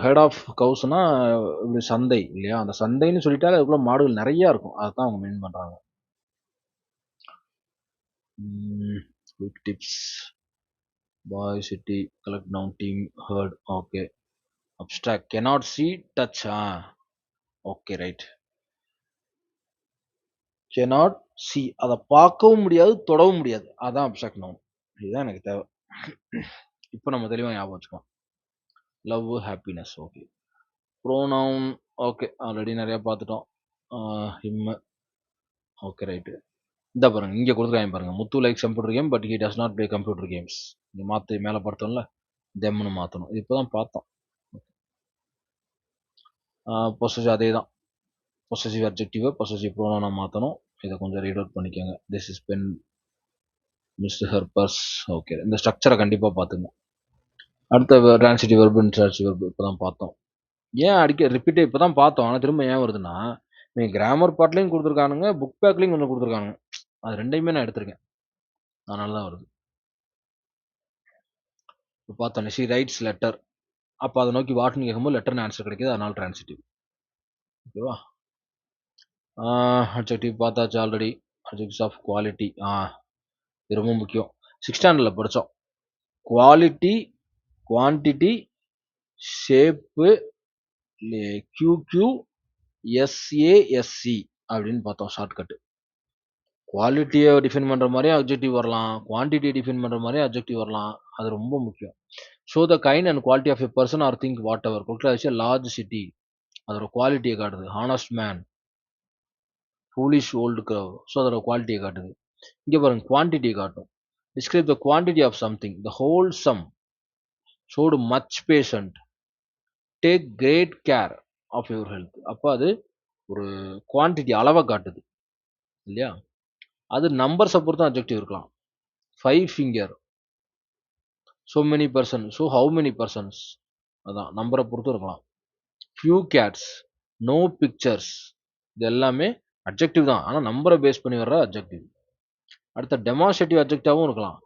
ஹெர்ட் ஆஃப் கவுஸ்னா இப்படி சந்தை இல்லையா? அந்த சந்தைன்னு சொல்லிட்டாலே அதுக்குள்ள மாடுகள் நெறைய இருக்கும். அதத்தான் அவங்க மீன் பண்றாங்க. Quick tips. Boy, city, collect noun, team, herd. Okay. Abstract. Cannot see, touch. Okay right. Cannot see அத பார்க்கவும் முடியாது, தொடவும் முடியாது. அதான் அப்ஸ்ட்ராக்ட் நவுன். இதுதான் எனக்கு தேவை. இப்ப நம்ம தெளிவா ஞாபகம் வச்சுக்கலாம். Love, happiness. Okay. Pronoun. Okay. Already நெறைய பார்த்துட்டோம். ஹிம். Okay right. இந்த பாருங்க. இங்க குடுத்துருக்காய்ங்க பாருங்க. Muthu likes computer game but he does not play computer games. இங்க மாத்து மேல பார்த்தோம்ல. தெம்ன்னு மாத்தணும். இது இப்பதான் பார்த்தோம். பொசசிவ் அதேதான். பொசசிவ் அட்ஜெக்டிவ் பொசசிவ் ப்ரோனவுனா மாத்தணும். இத கொஞ்சம் ரீட் அவுட் பண்ணிக்கங்க. This is pen mister her purse. Okay. இந்த ஸ்ட்ரக்சர கண்டிப்பா பாத்துங்க. அடுத்த ட்ரான்சிட்டிவ் வெர்ப், இன்ட்ரான்சிட்டிவ் வெர்ப் இப்பதான் பார்த்தோம். ஏன் ரிப்பீட்டே இப்பதான் பார்த்தோம். ஆனா திரும்ப ஏன் வருதுன்னா, இவங்க கிராமர் பார்ட்லயும் குடுத்துருக்கானுங்க, புக் பேக்லயும் கொஞ்சம் குடுத்துருக்கானுங்க. அது 2யுமே நான் எடுத்திருக்கேன். அதனால தான் வருது. இப்ப பார்த்தோனே ஷி ரைட்ஸ் லெட்டர். அப்ப அத நோக்கி வாட்ன்னு கேட்கும்போது லெட்டர்ன்னு ஆன்சர் கிடைக்குது. அதனால ட்ரான்சிட்டிவ். ஓகேவா? அட்ஜெக்டிவ் பார்த்தாச்சு ஆல்ரெடி. Adjectives of quality. இது ரொம்ப முக்கியம். 6த் ஸ்டாண்டர்ட்ல படிச்சோம். Quality, quantity, shape, QQ, SASC அப்படின்னு பார்த்தோம் ஷார்ட்கட். குவாலிட்டிய டிஃபைன் பண்ற மாரியே அட்ஜெக்டிவ் வரலாம். குவான்டிட்டிய டிஃபைன் பண்ற மாரியே அட்ஜெக்டிவ் வரலாம். அது ரொம்ப முக்கியம். Show the kind and quality of a person or thing whatever. குட்ல லார்ஜ் சிட்டி. அதோட குவாலிட்டிய காட்டுது. Honest man, foolish old curve. So அதோட குவாலிட்டிய காட்டுது. இங்க பாருங்க குவான்டிட்டிய காட்டும். Describe the quantity of something. The whole sum. Showed much patient. Take great care of your health. அப்ப அது ஒரு குவான்டிட்டி அளவ காட்டுது. இல்லையா? அது நம்பர்ஸ பொறுத்தும் அட்ஜெக்டிவ் இருக்கலாம். 5 finger. So many person. So how many persons. அதான் நம்பர பொறுத்தும் இருக்கலாம். Few cats. No pictures. இது எல்லாமே அட்ஜெக்டிவ் தான். ஆனா நம்பர பேஸ் பண்ணி வர்ற அட்ஜெக்டிவ். அடுத்த டெமான்ஸ்ட்ரேட்டிவ் அட்ஜெக்டிவாவும் இருக்கலாம்.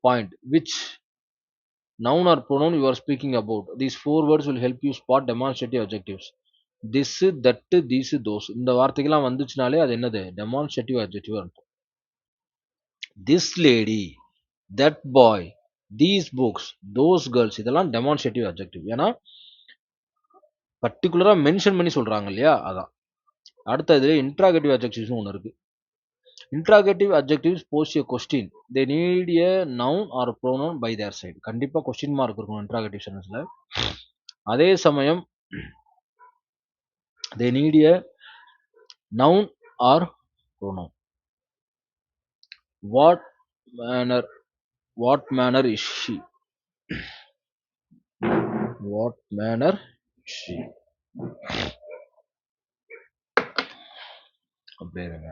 Point. Which noun or pronoun you are speaking about. These 4 words will help you spot demonstrative adjectives. This, that, these, those. இந்த வார்த்தைகள்லாம் வந்துச்சுனாலே அது என்னது? டெமான்ஸ்ட்ரேட்டிவ் அட்ஜெக்டிவ் அர்த்தம். This lady, that boy, these books, those girls இதெல்லாம் demonstrative adjective. ஏன்னா பர்ட்டிகுலரா mention பண்ணி சொல்றாங்க இல்லையா? அதான். அடுத்தது இன்ட்ராகேட்டிவ் அட்ஜெக்டிவ்ஸ்னு ஒண்ணு இருக்கு. Interrogative adjectives pose a question. They need a noun or pronoun by their side. கண்டிப்பா கொஸ்டின் மார்க் இருக்கணும் இன்ட்ராகேட்டிவ் சென்டென்ஸ்ல. அதே சமயம் they need a noun or pronoun. What manner what manner is she? What manner she? அப்படியே இருங்க.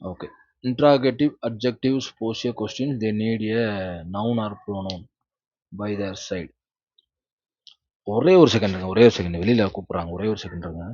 Okay. Interrogative adjectives pose a question. They need a noun or pronoun by their side. ஒரே ஒரு second ஒரே ஒரு second வெளியில கூப்பிடுறாங்க. ஒரே ஒரு செகண்ட் இருங்க.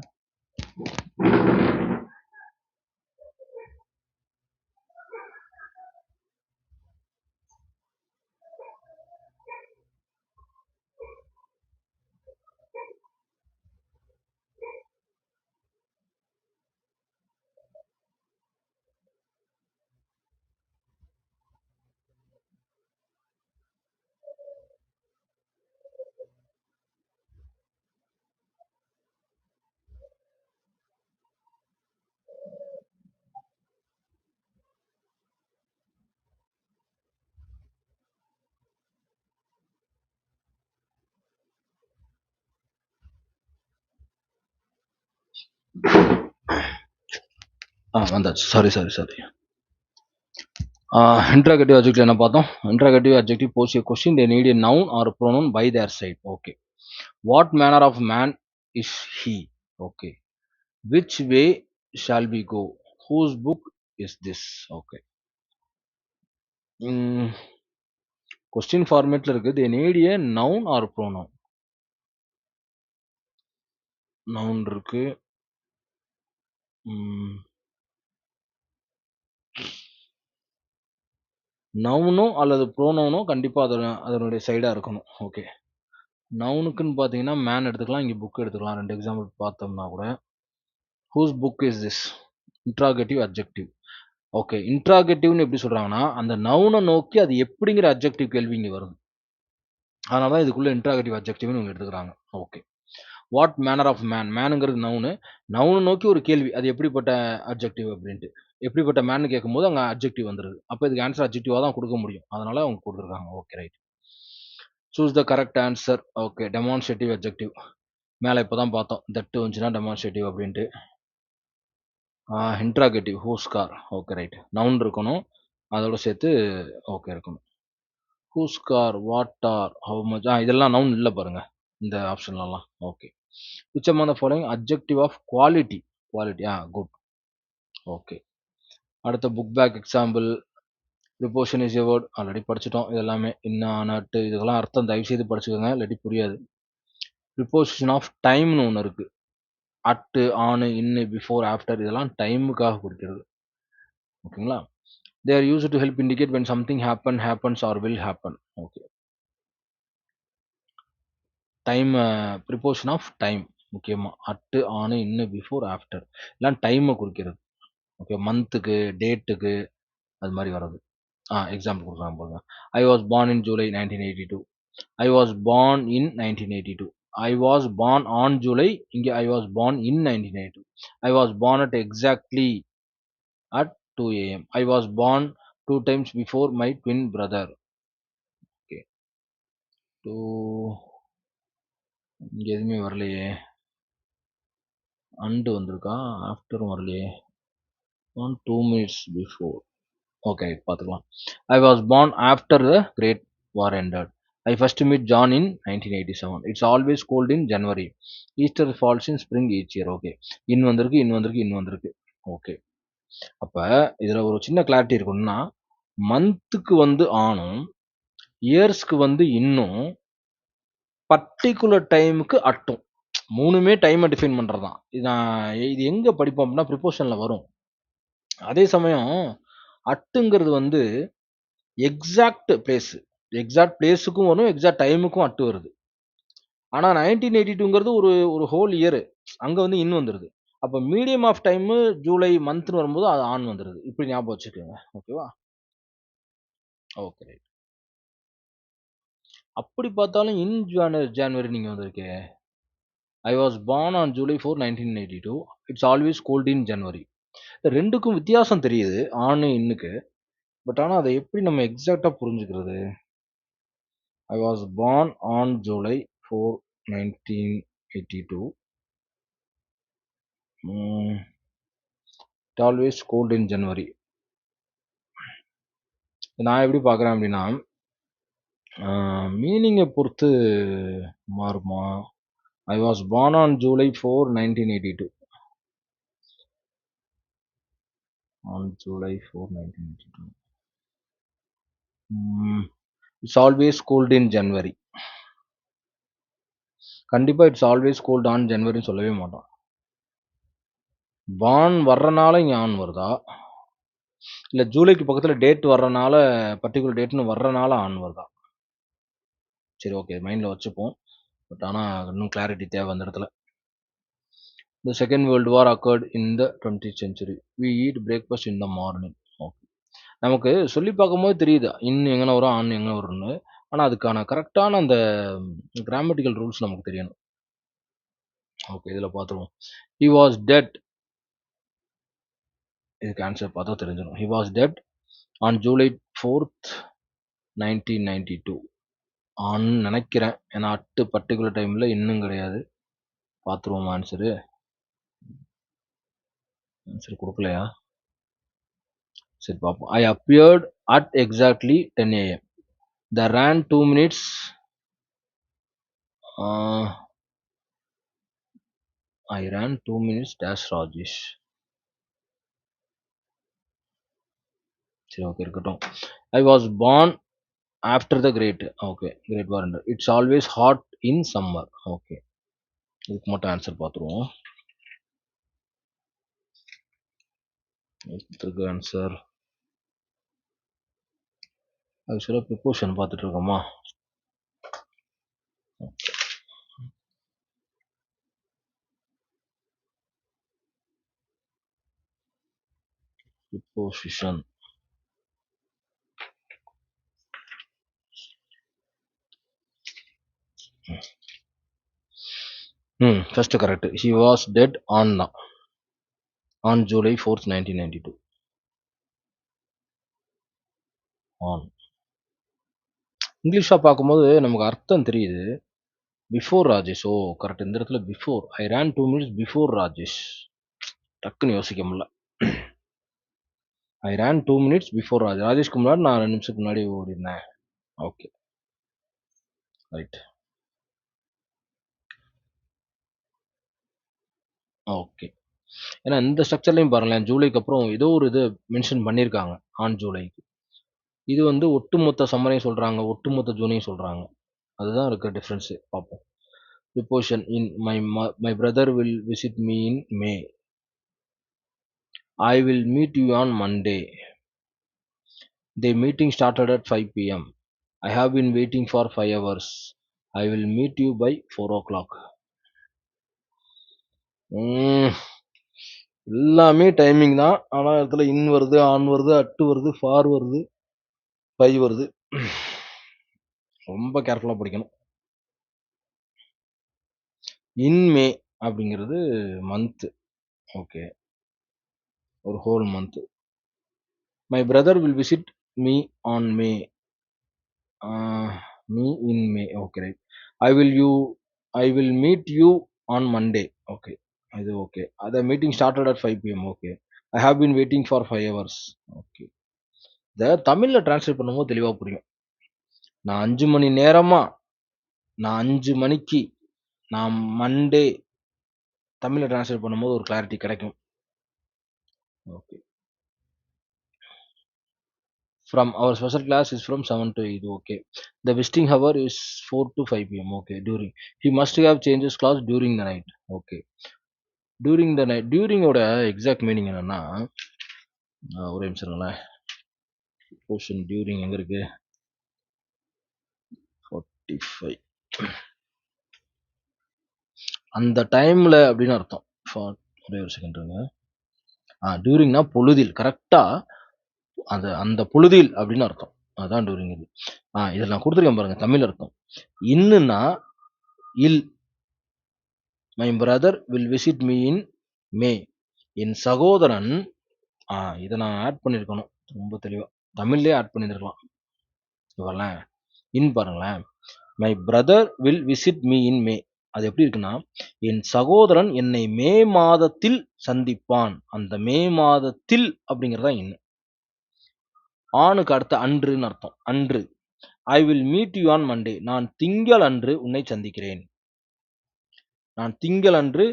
வந்தாச்சு. சாரி. Interrogative adjective என்ன பார்த்தோம்? Interrogative adjective pose a question. They need a noun or a pronoun by their side. Okay. What manner of man is he? Okay. Which way shall we go? Whose book is this? Okay. Question ஃபார்மேட்ல இருக்கு. They need a noun or pronoun. Noun இருக்கு. நவுனோ அல்லது ப்ரோனவுனோ கண்டிப்பா அதனுடைய சைடா இருக்கணும். Okay. நவுனுக்குன்னு பார்த்தீங்கன்னா, மேன் எடுத்துக்கலாம். இங்க புக் எடுத்துக்கலாம். 2 எக்ஸாம்பிள் பார்த்தோம்னா கூட. Whose book is this? Interrogative adjective. Okay. இன்ட்ராகேட்டிவ்னு எப்படி சொல்றாங்கன்னா, அந்த நவுன நோக்கி அது எப்படிங்கிற அட்ஜெக்டிவ் கேள்வி இங்க வருது. அதனால தான் இதுக்குள்ள இன்ட்ராகேட்டிவ் அட்ஜெக்டிவ்னு இவங்க எடுத்துக்கிறாங்க. Okay. What manner of man? மேனுங்கிறது நவுனு. நவுன நோக்கி ஒரு கேள்வி. அது எப்படிப்பட்ட அட்ஜெக்டிவ் அப்படின்ட்டு. எப்படிப்பட்ட மேன்னு கேட்கும்போது அங்க அட்ஜெக்டிவ் வந்துருது. அப்ப இதுக்கு ஆன்சர் அட்ஜெக்டிவா தான் குடுக்க முடியும். அதனால அவங்க குடுத்துருக்காங்க. Okay right. Choose the correct answer. Okay. Demonstrative adjective. மேல இப்ப தான் பார்த்தோம். தட் வந்துச்சுன்னா டெமான்ஸ்ட்ரேட்டிவ் அப்படின்ட்டு. Interrogative whose car. Okay right. Noun இருக்கணும். அதோட சேர்த்து ஓகே இருக்கணும். Whose car, what are, how much இதெல்லாம் நவுன் இல்ல பாருங்க. இந்த ஆப்ஷன்லலாம். Okay. Which among the following adjective of quality? Quality good. Okay. அடுத்த book back example. Preposition is a word. Already படிச்சுட்டோம். இது எல்லாமே இன்னா, நட்டு இதுக்கெல்லாம் அர்த்தம் தயவு செய்து படிச்சுக்கோங்க. இல்லாட்டி புரியாது. ப்ரிப்போசிஷன் ஆஃப் டைம்னு ஒண்ணு இருக்கு. At, on, in, before, after இதெல்லாம் டைமுக்காக குறிக்கிறது. ஓகேங்களா? They are used to help indicate when something happen, happens or will happen. Okay. Time preposition of time முக்கியமா. At, on, in, before, after எல்லாம் டைம குறிக்கிறது. ஓகே. மந்த்துக்கு, டேட்டுக்கு அது மாரி வர்றது. எக்ஸாம்பிள் குடுக்குறாங்க பாருங்க. I was born in July 1982. I was born in 1982. I was born on July. இங்க I was born in 1982. I was born at exactly at 2 AM. I was born 2 times before my twin brother. Okay. 2 இங்க எதுவுமே வரலையே. And வந்திருக்கா? ஆஃப்டரும் வரலையே. 1 2 minutes before. Okay பார்த்துக்கலாம். I was born after the great war ended. I first meet John in 1987. It's always cold in January. Easter falls in spring each year. Okay. In வந்திருக்கு. Okay. அப்ப இதுல ஒரு சின்ன clarity இருக்கணும்னா, மந்த்துக்கு வந்து ஆனும், இயர்ஸ்க்கு வந்து இன்னும், பர்ட்டிகுலர் டைமுக்கு அட்டும். 3மே டைம டிஃபைன் பண்றது தான். இது எங்க படிப்போம் அப்படின்னா, ப்ரிப்போஷன்ல வரும். அதே சமயம் அட்டுங்கிறது வந்து எக்ஸாக்ட் பிளேஸ். எக்ஸாக்ட் பிளேஸுக்கும் வரும், எக்ஸாக்ட் டைமுக்கும் அட்டு வருது. ஆனா 1982ங்கிறது ஒரு ஹோல் இயரு. அங்க வந்து இன் வந்துருது. அப்ப மீடியம் ஆஃப் டைமு ஜூலை மந்த்ன்னு வரும்போது அது ஆன் வந்துருது. இப்படி ஞாபகம் வச்சுக்கோங்க. ஓகேவா? Okay right. அப்படி பார்த்தாலும் இன் ஜான்வரி நீங்க வந்திருக்கே. I was born on July 4, 1982. It's always cold in January. 2க்கும் வித்தியாசம் தெரியுது. ஆணு, இன்னுக்கு. பட் ஆனா அத எப்படி நம்ம எக்ஸாக்ட்டா புரிஞ்சுக்கிறது? I was born on July 4, 1982. ம். It always cold in January. நான் எப்படி பார்க்குறேன் அப்படின்னா, மீனிங்க பொறுத்து மாறுமா? I was born on July 4, 1982. On July 4, 1982. It's always cold in January. கண்டிப்பா இட்ஸ் ஆல்வேஸ் கோல்ட் ஆன் ஜனவரின்னு சொல்லவே மாட்டோம். பார்ன் வர்றனால இங்க ஆன் வருதா? இல்ல ஜூலைக்கு பக்கத்துல டேட் வர்றனால, பர்ட்டிகுலர் டேட்ன்னு வர்றனால ஆன் வருதா? சரி, ஓகே. மைண்ட்ல வச்சுப்போம். பட் ஆனா இன்னும் கிளாரிட்டி தேவை அந்த இடத்துல. The Second World War occurred in the 20th century. We eat breakfast in the morning. Okay. நமக்கு சொல்லி பார்க்கும்போது தெரியுது. இன் எங்கன வரும், ஆன் எங்க வரும்னு. ஆனா அதுக்கான கரெக்ட்டான அந்த கிராமட்டிக்கல் ரூல்ஸ் நமக்கு தெரியணும். ஓகே. இதுல பார்த்துருவோம். He was dead. இதுக்கு ஆன்சர் பார்த்தா தெரிஞ்சிடும். He was dead on July 4th, 1992. ஆன்னு நினைக்கிறேன். ஏன்னா அட் பர்ட்டிகுலர் டைம்ல இன்னும் கிடையாது. பார்த்துருவோமா ஆன்சரு? ஆன்சர் குடுக்கலையா? சரி பார்ப்போம். I appeared at exactly 10 AM. They ran 2 minutes. I ran 2 minutes dash Rajesh. சரி, ஓகே இருக்கட்டும். I was born after the Great. Okay. Great War. It's always hot in summer. Okay. இதுக்கு மட்டும் answer பார்த்துருவோம். இதுக்கு answer ஆக்சுவலா preposition பார்த்துட்டு இருக்கோமா? Preposition. First correct. He was dead on July 4th, 1992. On. இங்கிலீஷா பார்க்கும்போது நமக்கு அர்த்தம் தெரியுது. பிஃபோர் ராஜேஷ். Oh correct. இந்த இடத்துல before. I ran 2 minutes before Rajesh. டக்குன்னு யோசிக்க முடியல. I ran 2 minutes before Rajesh. ராஜேஷ்க்கு முன்னாடி நான் 2 நிமிஷத்துக்கு முன்னாடி ஓடினேன். ஓகே. ரைட். ஓகே. ஏன்னா இந்த ஸ்ட்ரக்சர்லையும் பாருங்களேன், ஜூலைக்கு அப்புறம் ஏதோ ஒரு இது மென்ஷன் பண்ணியிருக்காங்க. ஆன் ஜூலைக்கு. இது வந்து ஒட்டுமொத்த சம்மரையும் சொல்றாங்க, ஒட்டுமொத்த ஜூனையும் சொல்றாங்க. அதுதான் இருக்க டிஃபரன்ஸ். பார்ப்போம். Preposition. In my brother will visit me in May. I will meet you on Monday. The meeting started at 5 p.m. I have been waiting for 5 hours. I will meet you by 4 o'clock. எல்லாமே timing தான். ஆனா இடத்துல இன் வருது, on வருது, at வருது, for வருது, by வருது. ரொம்ப கேர்ஃபுல்லா படிக்கணும். இன் மே அப்படிங்கிறது மந்த். ஓகே. ஒரு whole month. My brother will visit me on May. Me in May. Okay right. I will meet you on Monday. Okay. இது okay. The meeting started at 5 p.m. Okay. I have been waiting for 5 hours. Okay. இத தமிழ்ல translate பண்ணும்போது தெளிவா புரியும். நான் 5 மணி நேரமா, நான் 5 மணிக்கு, நான் மண்டே தமிழ்ல டிரான்ஸ்லேட் பண்ணும்போது ஒரு கிளாரிட்டி கிடைக்கும். Okay. From our special class is from 7 to 8. Okay. The visiting hour is 4 to 5 p.m. Okay. During. He must have changed his class during the night. Okay. During the night. During ஓட exact meaning என்னன்னா, ஒரே நிமிஷம் இருங்களேன். Portion during எங்க இருக்கு? 45. அந்த டைம்ல அப்படின்னு அர்த்தம். ஒரே ஒரு செகண்ட் இருங்க. டியூரிங்னா பொழுதில். கரெக்டா அந்த பொழுதில் அப்படின்னு அர்த்தம். அதான் டூரிங் இது. இதில நான் குடுத்துருக்கேன் பாருங்க தமிழ் அர்த்தம். இன்னுன்னா இல். My brother will visit me in May. என் சகோதரன் இத நான் ஆட் பண்ணியிருக்கணும். ரொம்ப தெளிவா. தமிழ்லயே ஆட் பண்ணியிருந்திருக்கலாம். இங்க பாருங்களேன். இன் பாருங்களேன். My brother will visit me in May. அது எப்படி இருக்குன்னா, என் சகோதரன் என்னை மே மாதத்தில் சந்திப்பான். அந்த மே மாதத்தில் அப்படிங்கிறது தான் இன். ஆணுக்கு அடுத்து அன்றுன்னு அர்த்தம். அன்று. ஐ will meet you on Monday. நான் திங்கள் அன்று உன்னை சந்திக்கிறேன். நான் திங்கள் அன்று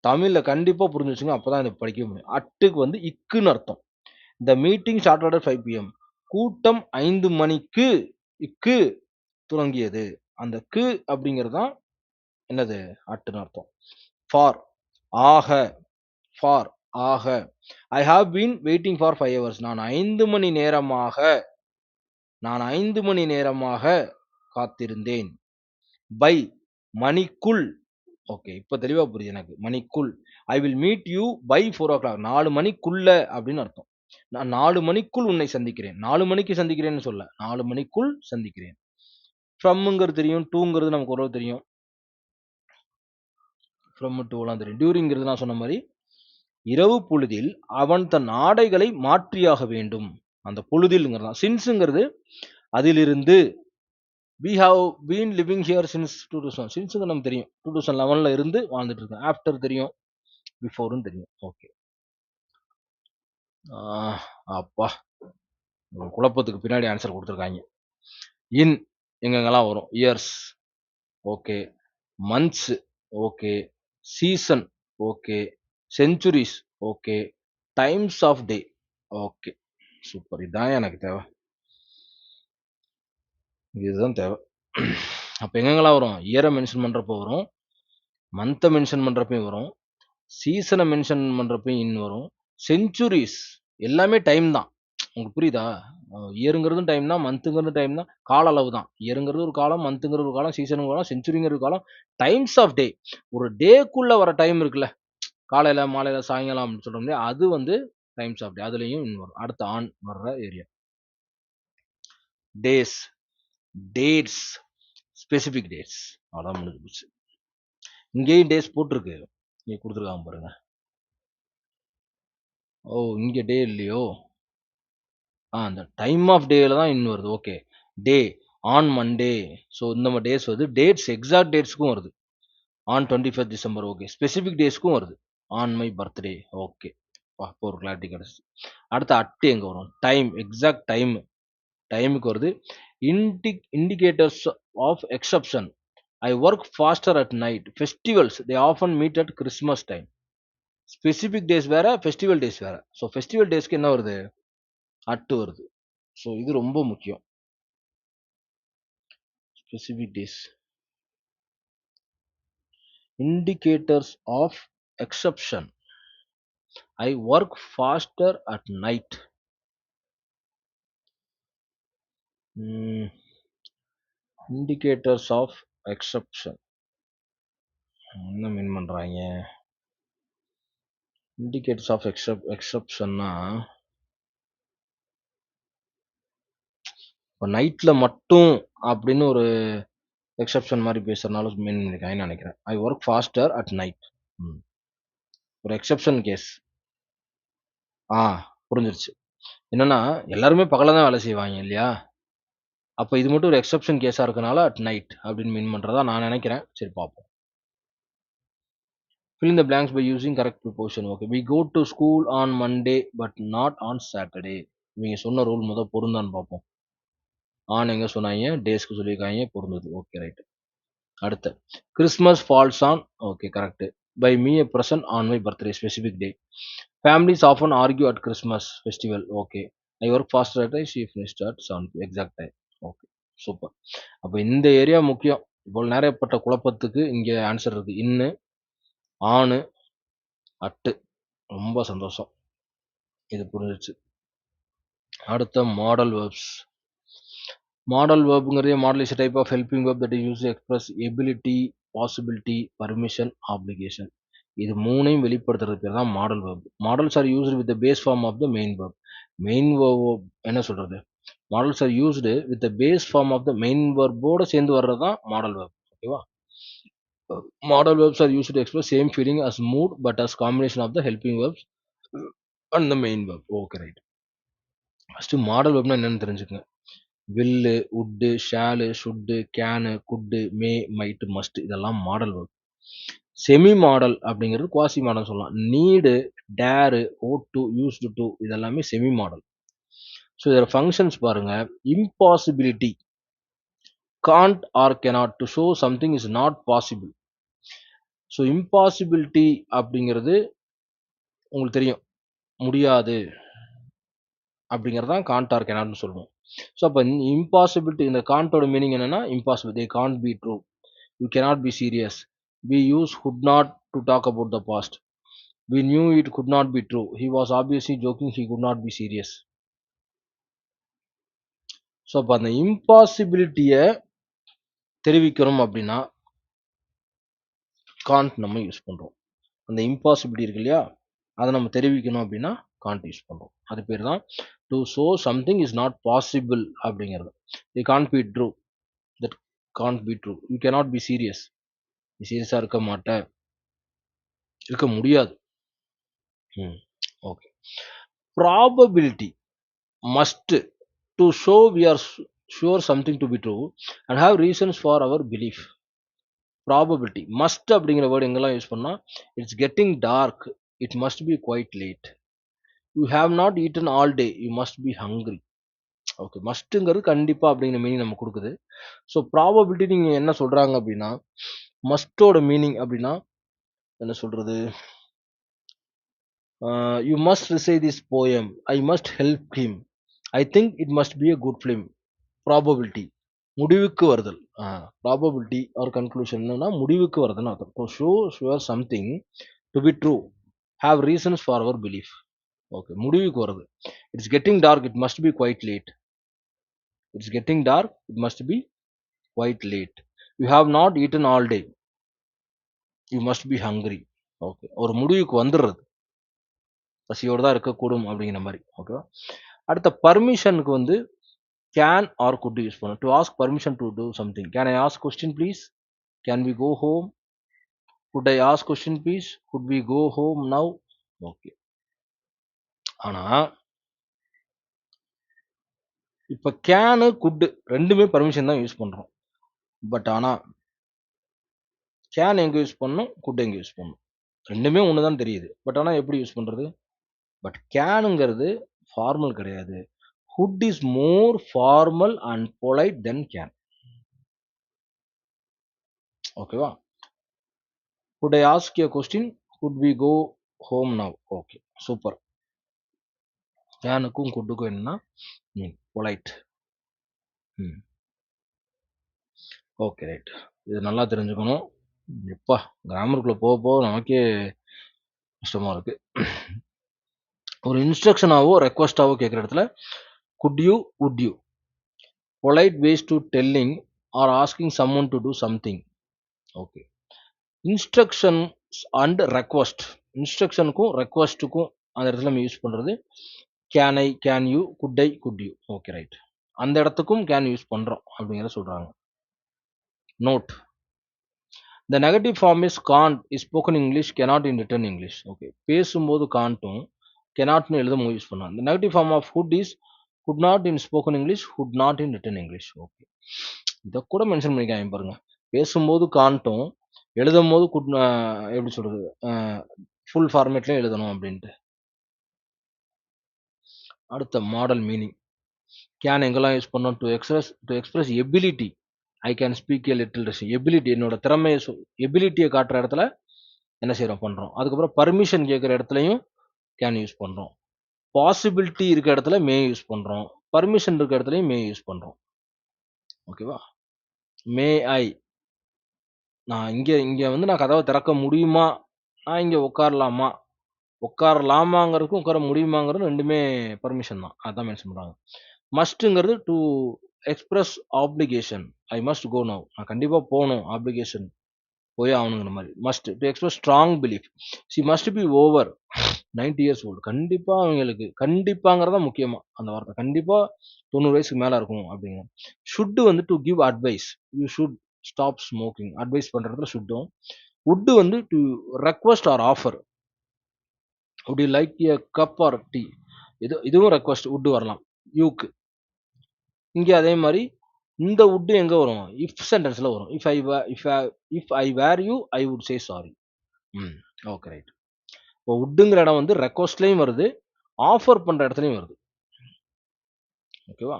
தமிழ்ல கண்டிப்பா புரிஞ்சு வச்சுங்க. அப்பதான் இத படிக்கவே முடியும். அட்டுக்கு வந்து இக்குன்னு அர்த்தம். The meeting started at 5 PM. கூட்டம் 5 மணிக்கு இக்கு துவங்கியது. அந்த க்கு அப்படிங்கிறது தான் என்னது? அட்டுன்னு அர்த்தம். ஃபார் ஆக, ஃபார் ஆக. I have been waiting for 5 hours. நான் 5 மணி நேரமாக காத்திருந்தேன். பை மணிக்குள். ஓகே. இப்ப தெளிவா புரியுது எனக்கு. மணிக்குள். I will meet you by 4 o'clock. 4 மணிக்குள்ள அப்படின்னு அர்த்தம். நான் 4 மணிக்குள் உன்னை சந்திக்கிறேன். 4 மணிக்கு சந்திக்கிறேன்னு சொல்லல. 4 மணிக்குள் சந்திக்கிறேன். ஃப்ரம்ங்கிறது தெரியும். டூங்கிறது நமக்கு ஓரளவு தெரியும். ஃப்ரம் டூலாம் தெரியும். டியூரிங்கிறது நான் சொன்ன மாரி, இரவு பொழுதில் அவன் தன் ஆடைகளை மாற்றியாக வேண்டும். அந்த பொழுதில்ங்கிறது தான். சின்ஸ்ங்கிறது அதிலிருந்து. We have been living here since 2000. சின்ஸ்ங்க நமக்கு தெரியும். 2011ல இருந்து வாழ்ந்துட்டு இருக்கேன். ஆஃப்டர் தெரியும். பிஃபோர்ன்னு தெரியும். ஓகே. ஆ அப்பா! ஒரு குழப்பத்துக்கு பின்னாடி ஆன்சர் குடுத்துருக்காய்ங்க. இன் எங்கெங்கலாம் வரும்? Years. Okay. Months. Okay. Season. Okay. Centuries. Okay. Times of day. Okay. Super. இதான் எனக்கு தேவ. இதுதான் தேவ. அப்ப எங்கெங்கலாம் வரும்? இயர மென்ஷன் பண்றப்போ வரும். மந்த்த மென்ஷன் பண்றப்பயும் வரும். சீசன மென்ஷன் பண்றப்பயும் இன் வரும். செஞ்சுரீஸ் எல்லாமே டைம் தான். உங்களுக்கு புரியுதா? இயர்ங்கிறதும் டைம் தான், மந்த்ங்கிறதும் டைம் தான். கால அளவு தான். இயர்ங்கிறது ஒரு காலம், மந்த்ங்கிறது ஒரு காலம், சீசன்ங்கிறது ஒரு காலம், செஞ்சுரிங்கிறது ஒரு காலம். டைம்ஸ் ஆஃப் டே. ஒரு டேக்குள்ள வர டைம் இருக்குல்ல. காலையில, மாலையில, சாயங்காலம் அப்படின்னு சொல்றோம் இல்லையா? அது வந்து டைம்ஸ் ஆஃப் டே. அதுலயும் இன் வரும். அடுத்து ஆன் வர்ற area. Days, dates, specific dates. அவ்வளோதான் முடிஞ்சு போச்சு. இங்கேயும் டேஸ் போட்டிருக்கு. இங்க குடுத்துருக்காங்க பாருங்க. ஓ! இங்க டே இல்லையோ? அந்த டைம் ஆஃப் டேல தான் இன் வருது. Okay. Day, on Monday. So இந்த மாரி டேஸ் வருது. டேட்ஸ் எக்ஸாக்ட் டேட்ஸ்க்கும் வருது. On 25th December. Okay. Specific டேஸ்க்கும் வருது. On my birthday. ஓகே. அப்போ ஒரு கிளாரிட்டி கிடைச்சுது. அடுத்து அட் எங்க வரும்? Time, exact time. டைமுக்கு வருது. Indicators of exception. I work faster at night. Festivals they often meet at Christmas time. Specific days வேற, ஃபெஸ்டிவல் டேஸ் வேற. ஸோ ஃபெஸ்டிவல் டேஸ்க்கு என்ன வருது? அட் வருது. ஸோ இது ரொம்ப முக்கியம். Specific days. Indicators of exception. I work faster at night. Indicators of exception. என்ன மீன் பண்றாங்க? Indicators of exceptionனா இப்போ நைட்ல மட்டும் அப்படின்னு ஒரு எக்ஸெப்ஷன் மாதிரி பேசுறதுனால மீன் பண்ணிருக்காங்கன்னு நினைக்கிறேன். I work faster at night. ஒரு எக்ஸெப்ஷன் கேஸ். புரிஞ்சிருச்சு. என்னன்னா எல்லாருமே பகல்ல தான் வேலை செய்வாங்க இல்லையா? அப்ப இது மட்டும் ஒரு எக்ஸெப்ஷன் கேஸா இருக்கனால அட் நைட் அப்படின்னு மீன் பண்றதா நான் நினைக்கிறேன். சரி பார்ப்போம். Fill in the blanks by using correct preposition. Okay. We go to school on Monday but not on Saturday. இவங்க சொன்ன ரூல் பொருந்தான்னு பார்ப்போம். ஆன் எங்க சொன்னாங்க? டேஸ்க்கு சொல்லியிருக்காங்க. பொருந்தது. Okay right. அடுத்து Christmas falls on. Okay correct. Buy me a present on my birthday specific day. Families often argue at Christmas festival. Okay. I work faster at night. She finished at 7 exact time. Okay super. அப்ப இந்த area முக்கியம். இவ்வளவு நேரம் ஏற்பட்ட குழப்பத்துக்கு இங்க answer இருக்கு. இன்னு, ஆணு, அட்டு. ரொம்ப சந்தோஷம். இது புரிஞ்சிருச்சு. அடுத்த மாடல் வெர்ப்ஸ். மாடல் வெர்ப்ங்கிறது modal is a type of helping verb that is used to express ability, possibility, permission, obligation. இது மூணையும் வெளிப்படுத்துறது பேர் தான் modal verb. Modals are used with the base form of the main verb. Main verb என்ன சொல்றது? Modals are used with the base form of the main வெர்போட சேர்ந்து வர்றது தான் மாடல் வெர்ப். ஓகேவா? Modal verbs are used to express same feeling as mood but as combination of the helping verbs and the main verb. Okay right. First modal வெர்ப்னா என்னன்னு தெரிஞ்சுக்கங்க. Will, would, shall, shoot, can, could, may, might, must இதெல்லாம் modal verb. Semi modal அப்படிங்கிறது quasi modal சொல்லலாம். Need, dare, ought to, used to இதெல்லாமே semi modal. So இதோட functions பாருங்க. Impossibility, can't or cannot to show something is not possible. So impossibility அப்படிங்கிறது உங்களுக்கு தெரியும். முடியாது அப்படிங்கிறது தான் காண்ட் ஆர் cannotனு சொல்லுவோம். ஸோ அப்போ இம்பாசிபிலிட்டி இந்த காண்டோட மீனிங் என்னன்னா impossible. They Gantt be true. You cannot be serious. We use could not to talk about the past. We knew it could not be true. He was obviously joking. He could not be serious. So அப்போ அந்த இம்பாசிபிலிட்டியை தெரிவிக்கிறோம் அப்படின்னா Gantt நம்ம use பண்ணுறோம். அந்த impossibility இருக்கு இல்லையா, அதை நம்ம தெரிவிக்கணும் அப்படின்னா காண்ட் யூஸ் பண்ணுறோம். அது பேர் தான் to show something is not possible அப்படிங்கிறது. The can't be true. That can't be true. You cannot be serious. நீ சீரியஸாக இருக்க மாட்ட, இருக்க முடியாது. Okay. Probability must to show we are sure something to be true and have reasons for our belief. Probability must அப்படிங்கிற word எங்கெல்லாம் use பண்ணா, it's getting dark, it must be quite late, you have not eaten all day, you must be hungry. Okay, மஸ்ட்ங்கிறது கண்டிப்பா அப்படிங்கிற meaning நம்ம கொடுக்குது. So probability நீங்க என்ன சொல்றாங்க அப்படின்னா, மஸ்டோட மீனிங் அப்படின்னா என்ன சொல்றது, you must recite this poem, I must help him, I think it must be a good film. Probability முடிவுக்கு வருதல். ப்ராபபிலிட்டி ஆர் கன்க்ளூஷன் என்னன்னா முடிவுக்கு வருதுன்னு அர்த்தம். To show sure something to be true, have reasons for our belief. Okay, முடிவுக்கு வருது. It's getting dark, it must be quite late. It's getting dark, it must be quite late. You have not eaten all day, you must be hungry. Okay, ஒரு முடிவுக்கு வந்துடுறது, பசியோடு தான் இருக்கக்கூடும் அப்படிங்கிற மாதிரி. ஓகேவா? அடுத்த பர்மிஷனுக்கு வந்து கேன் ஆர் குட் யூஸ் பண்ணும். To ask permission to do something. Can I ask question please? Can we go home? Could I ask question please? Could we go home now? Okay. ஆனா இப்ப கேனு குட் ரெண்டுமே permission தான் use பண்றோம். But ஆனா can எங்க use பண்ணணும், could எங்க use பண்ணணும், ரெண்டுமே ஒண்ணுதான் தெரியுது. பட் ஆனா எப்படி யூஸ் பண்றது? பட் கேனுங்கிறது ஃபார்மல் கிடையாது. Could is more formal and polite then can. ஓகேவா? Could I ask a question? Could we go home now? Okay, super. கேனுக்கும் குட்டுக்கும் என்னன்னா பொலைட். Okay right. இது நல்லா தெரிஞ்சுக்கணும். எப்பா கிராமருக்குள்ள போக போக நமக்கே கஷ்டமா இருக்கு. ஒரு இன்ஸ்ட்ரக்ஷனாவோ ரெக்வஸ்டாவோ கேட்குற இடத்துல could you, would you, polite ways to telling or asking someone to do something. Okay. Instructions and request. இன்ஸ்ட்ரக்ஷனுக்கும் ரெக்வஸ்ட்டுக்கும் அந்த இடத்துல நம்ம யூஸ் பண்ணுறது can I, can you, could I, could you. Okay right. அந்த இடத்துக்கும் கேன் யூஸ் பண்ணுறோம் அப்படிங்கிற சொல்கிறாங்க. Note, the negative form is can't is spoken English, cannot in written English. Okay, பேசும்போது காண்ட்டும் கெனாட்னு எழுத யூஸ் பண்ணலாம். The negative form of hood is could not in spoken English, could not in written English. Okay, இதை கூட mention பண்ணிக்காம பாருங்க. பேசும்போது காண்ட்டும் எழுதும் போது குட், எப்படி சொல்றது, ஃபுல் ஃபார்மேட்லேயும் எழுதணும் அப்படின்ட்டு. அடுத்த மாடல் மீனிங். கேன் எங்கெல்லாம் யூஸ் பண்ணோம்? To express ability. I can speak a little Russian. Ability என்னோட திறமையை எபிலிட்டியை காட்டுற இடத்துல என்ன செய்கிறோம், பண்ணுறோம். அதுக்கப்புறம் பர்மிஷன் கேட்குற இடத்துலையும் கேன் யூஸ் பண்ணுறோம். பாசிபிலிட்டி இருக்க இடத்துல மே யூஸ் பண்ணுறோம். பர்மிஷன் இருக்க இடத்துலையும் மே யூஸ் பண்ணுறோம். ஓகேவா? மே ஐ, நான் இங்கே இங்கே வந்து நான் கதவை திறக்க முடியுமா, நான் இங்கே உட்காரலாமா, உட்காரலாமாங்கிறதுக்கும் உட்கார முடியுமாங்கிறது ரெண்டுமே பர்மிஷன் தான். அதான் மென்ஷன் பண்ணுறாங்க. மஸ்ட்டுங்கிறது to express application. I must go now, நான் கண்டிப்பாக போகணும், ஆப்ளிகேஷன். போயே ஆகணுங்கிற மாதிரி. Must to express strong belief. She must be over 90 years old. கண்டிப்பா அவங்களுக்கு கண்டிப்பாங்கிறதா முக்கியமா அந்த வார்த்தை. கண்டிப்பா 90 வயசுக்கு மேல இருக்கும் அப்படிங்க. ஷுட் வந்து to give advice. You should stop smoking. Advice பண்றதுல ஷுட்டும். வுட் வந்து to request or offer. Would you like a cup or tea. இதுவும் ரெக்வஸ்ட் வுட் வரலாம் யூக்கு. இங்க அதே மாதிரி இந்த வுட் எங்க வரும்? இஃப் சென்டென்ஸ்ல வரும். If I were you I would say sorry. Hmm. Okay right. இப்போ வுட்டுங்கிற இடம் வந்து ரெக்வஸ்ட்லயும் வருது, ஆஃபர் பண்ற இடத்துலயும் வருது. ஓகேவா?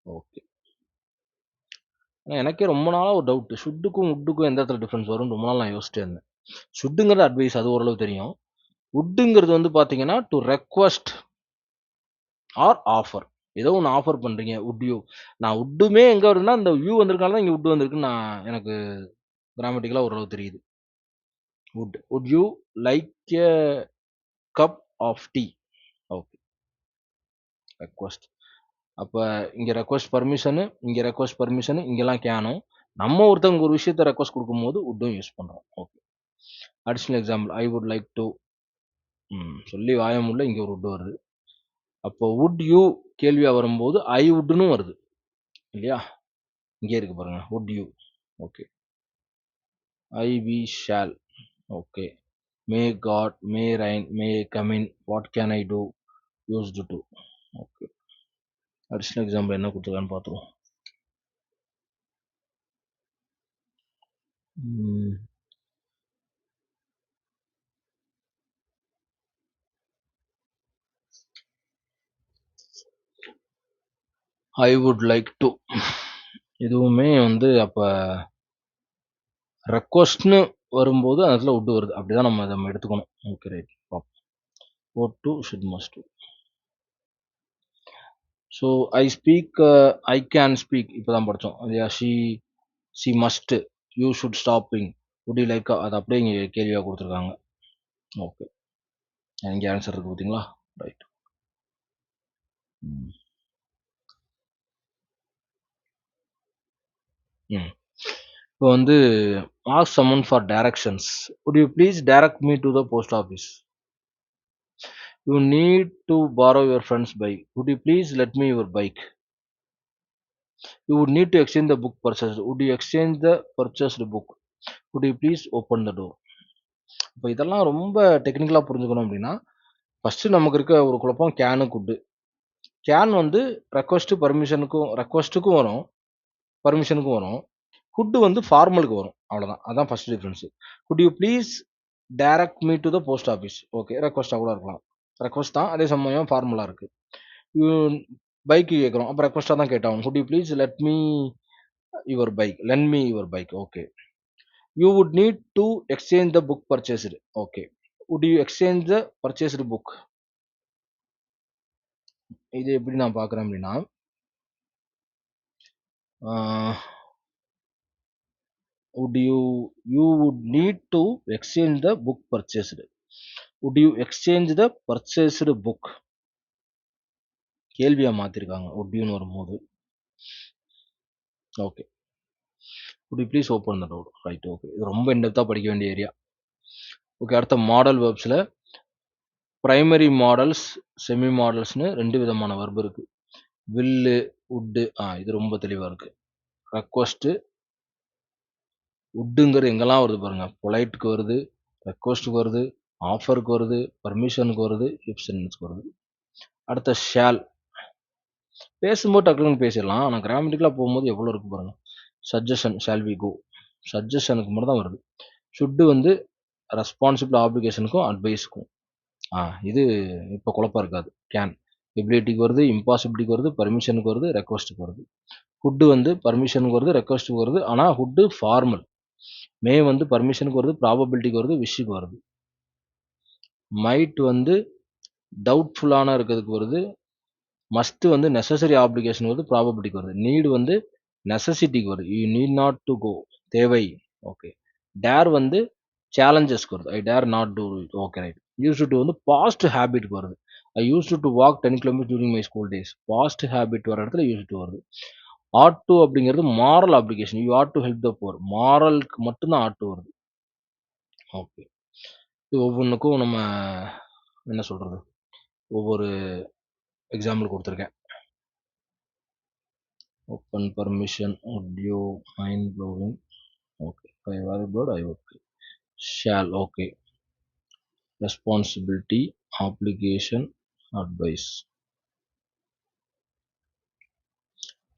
ஓகே. எனக்கே ரொம்ப நாளா ஒரு டவுட். ஷுட்டுக்கும் வுட்டுக்கும் எந்த இடத்துல டிஃபரன்ஸ் வரும்னு ரொம்ப நாள் நான் யோசிச்சிட்டே இருந்தேன். ஷுட்டுங்கிறது அட்வைஸ், அது ஓரளவு தெரியும். வுட்டுங்கிறது வந்து பார்த்தீங்கன்னா, டு ரெக்வெஸ்ட் ஆர் ஆஃபர். ஏதோ ஒண்ணு ஆஃபர் பண்றீங்க. Would you. நான் வுட்டுமே எங்க வருதுன்னா, இந்த யூ வந்திருக்கனால தான் இங்க வுட் வந்திருக்குன்னு எனக்கு கிராமட்டிக்கலா ஓரளவு தெரியுது. Would you like a cup of tea. Okay. Request. அப்ப இங்க ரெக்வெஸ்ட் பர்மிஷனு, இங்க ரெக்வெஸ்ட் பர்மிஷனு, இங்கலாம் கேனும். நம்ம ஒருத்தவங்க ஒரு விஷயத்த ரெக்வெஸ்ட் குடுக்கும்போது வுட்டும் யூஸ் பண்றோம். Okay. Additional example I would like to. சொல்லி வாய மூடல, இங்க ஒரு வுட் வருது. அப்போ வுட் யூ கேள்வியா வரும்போது ஐ வுட்ன்னு வருது. இல்லையா? இங்கே இருக்கு பாருங்க. Would you. Okay. I we shall. Okay. May God, may rain, may come in, what can I do, used to. Okay. Additional example என்ன குடுத்துருக்கான்னு பார்த்துருவோம். I would like to. இதுவுமே வந்து அப்ப ரெக்வெஸ்ட்னு வரும்போது அந்த இடத்துல வுட் வருது. அப்படிதான் நம்ம எடுத்துக்கணும். Okay right. Would to should must. So I speak, I can speak இப்பதான் படிச்சோம். இல்லையா? She must, you should stopping, would you like, அது அப்படியே இங்க கேள்வியா கொடுத்துருக்காங்க. ஓகே. இங்க ஆன்சர் இருக்கு பார்த்தீங்களா? ரைட். இப்போ வந்து ask someone for directions. Would you please direct me to the post office. You need to borrow your friend's bike. Would you please let me your bike? You would need to exchange the book purchased. Would you exchange the purchased book? Would you please open the door? இப்போ இதெல்லாம் ரொம்ப டெக்னிக்கலா புரிஞ்சுக்கணும் அப்படின்னா, first நமக்கு இருக்க ஒரு குழப்பம் கேனு, குட். கேன் வந்து ரெக்வெஸ்ட்டுக்கும் வரும், பர்மிஷனுக்கும் வரும். குட் வந்து ஃபார்மலுக்கு வரும். அவ்வளவுதான். அதான் first difference. Could you please direct me to the post office. Okay. ரெக்வெஸ்டா கூட இருக்கலாம். ரெக்வெஸ்ட் தான். அதே சமயம் ஃபார்மலா இருக்கு. யூ பைக் கேட்குறோம். அப்போ ரெக்வெஸ்டா தான் கேட்டாகும். Could you please let me your bike. Lend me your bike. Okay. You would need to exchange the book purchased. Okay. Would you exchange the purchased book. இது எப்படி நான் பார்க்குறேன் அப்படின்னா, would you would need to exchange the book purchased. Would you exchange the purchased book? கேள்வியா மாத்திருக்காங்க would youன்னு வரும்போது. Okay. would you please open the door. Right. Okay. இது ரொம்ப இன்டெப்தா படிக்க வேண்டிய ஏரியா. ஓகே. அடுத்த மாடல் வெர்ப்ஸ்ல பிரைமரி மாடல்ஸ், செமி மாடல்ஸ்னு 2 விதமான verb இருக்கு. வில்லு, வுட்டு. இது ரொம்ப தெளிவா இருக்கு. ரெக்வெஸ்ட், வுட்டுங்கிறது எங்கெல்லாம் வருது பாருங்க. பொலைட்டுக்கு வருது, ரெக்வெஸ்ட்டுக்கு வருது, ஆஃபருக்கு வருது, பர்மிஷனுக்கு வருது, இஃப் சென்டென்ஸ்க்கு வருது. அடுத்த ஷால். பேசும்போது டக்குனு பேசிடலாம். ஆனால் கிராமட்டிக்கலாக போகும்போது எவ்வளோ இருக்கு பாருங்க. Suggestion, shall we go. சஜஷனுக்கு மட்டும் தான் வருது. ஷுட்டு வந்து ரெஸ்பான்சிபிள் ஆப்ளிகேஷனுக்கும் அட்வைஸுக்கும். இது இப்போ குழப்பம் இருக்காது. கேன் எபிலிட்டிக்கு வருது, இம்பாசிபிலிட்டிக்கு வருது, பர்மிஷனுக்கு வருது, ரெக்வஸ்ட்டுக்கு வருது. ஹுட்டு வந்து பர்மிஷனுக்கு வருது, ரெக்வஸ்ட்டுக்கு வருது. ஆனால் ஹுட்டு ஃபார்மல். மே வந்து பர்மிஷனுக்கு வருது, ப்ராபபிலிட்டிக்கு வருது, விஷுக்கு வருது. மைட் வந்து டவுட்ஃபுல்லான இருக்கிறதுக்கு வருது. மஸ்ட் வந்து நெசசரி ஆப்ளிகேஷன் வருது, ப்ராபபிலிட்டிக்கு வருது. நீடு வந்து நெசசிட்டிக்கு வருது. You need not to go. தேவை. ஓகே. டேர் வந்து சேலஞ்சஸ்க்கு வருது. I dare not do it. Okay right. Use to வந்து பாஸ்ட் ஹேபிட்க்கு வருது. I use to walk 10 kilometre during my school days. Past habit வர இடத்துல யூஸ் டு வருது. ஆட் டு அப்படிங்கிறது moral application. You ought to help the poor. மாரலுக்கு மட்டும் தான் ஆட் டு வருது. ஓகே. இது ஒவ்வொன்னுக்கும் நம்ம என்ன சொல்றது? ஒவ்வொரு எக்ஸாம்பிள் குடுத்துருக்கேன். Open permission, would you mind blowing? Okay. if I were a bird, I would fly. Shall, okay. Responsibility, obligation, advice.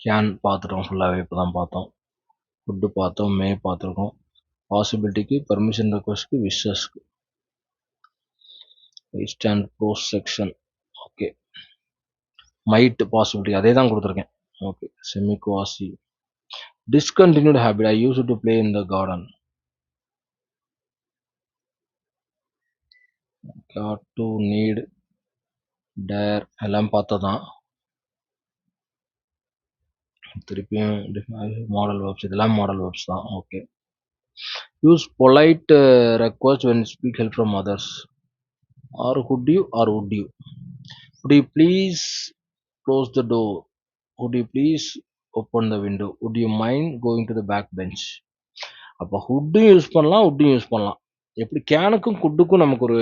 Can பார்த்துட்டோம் ஃபுல்லாவே இப்பதான் பார்த்தோம். வுட் பார்த்தோம், மே பார்த்துருக்கோம். பாசிபிலிட்டிக்கு, பர்மிஷன் ரெக்வெஸ்ட்க்கு, விஷஸ்க்கு. East and pros section. Okay. Might possibility அதே தான் கொடுத்துருக்கேன். Okay. Semi quasi. Discontinued habit. I use to play in the garden. Got to need dare எல்லாம் பார்த்ததான். திருப்பியும் மாடல் வெப்ஸ், இதெல்லாம் மாடல் வெப்ஸ் தான். Okay. Use polite request when speak help from others. Or could you or would you. Would you please close the door? Would you please open the window? Would you mind going to the back bench? அப்போ ஹுட்டும் use பண்ணலாம், வுட்டும் use பண்ணலாம். எப்படி கேனுக்கும் குட்டுக்கும் நமக்கு ஒரு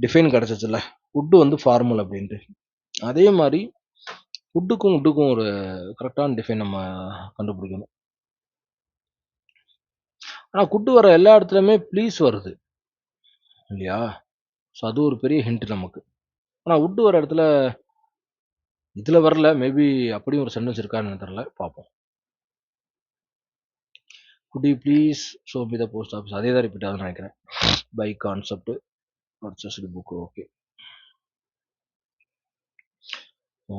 define கிடைச்சிச்சுல்ல. Wood வந்து formal அப்படின்ட்டு. அதே மாதிரி வுட்டுக்கும் வுட்டுக்கும் ஒரு கரெக்டான டிஃபைன் நம்ம கண்டுபிடிக்கணும். ஆனா குட்டு வர எல்லா இடத்துலயுமே ப்ளீஸ் வருது இல்லையா? ஸோ அது ஒரு பெரிய ஹிண்ட் நமக்கு. ஆனா வுட் வர இடத்துல இதுல வரல. மேபி அப்படியும் ஒரு சென்டென்ஸ் இருக்கான்னு தெரியல. பார்ப்போம். Could you please show me the post office. அதே தான் ரிப்பீட் ஆகுதுன்னு நினைக்கிறேன். By concept purchased book. Okay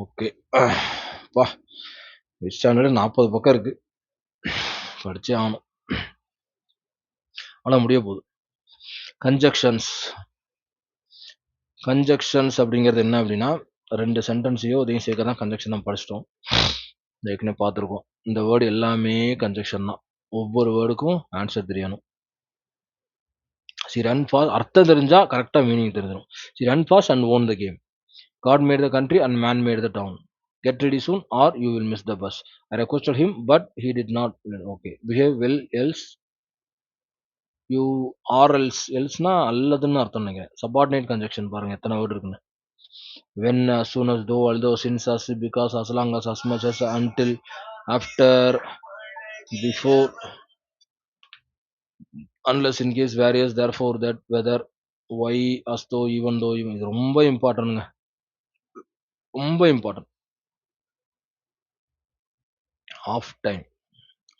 okay. பா ஸ்டாண்டர்டு 40 பக்கம் இருக்கு. படிச்சே ஆகணும். ஆனால் முடிய போகுது. கன்ஜக்ஷன்ஸ். கன்ஜக்ஷன்ஸ் அப்படிங்கிறது என்ன அப்படின்னா, 2 சென்டென்ஸையோ இதையும் சேர்க்க தான் கன்ஜக்ஷன் நம்ம படிச்சிட்டோம். ஏற்கனவே பார்த்துருக்கோம். இந்த வேர்டு எல்லாமே கன்ஜக்ஷன் தான். ஒவ்வொரு வேர்டுக்கும் ஆன்சர் தெரியணும். சி ரன் ஃபாஸ்ட் அர்த்தம் தெரிஞ்சா கரெக்டா மீனிங் தெரிஞ்சிடும். C run fast and own the game. God made the country and man made the town. Get ready soon or you will miss the bus. I requested him but he did not. Okay. Behave well else you or else. Elseனா அல்லதுன்னு அர்த்தம் நினைக்கிறேன். Subordinate conjunction பாருங்க எத்தனை word இருக்குன்னு. When, as soon as, though, although, since, as, because, as long as much as, until, after, before, unless, in case, various, therefore, that, whether, why, as though, even though, even. இது ரொம்ப இம்பார்ட்டன்ட்ங்க. ரொம்ப important. Of time.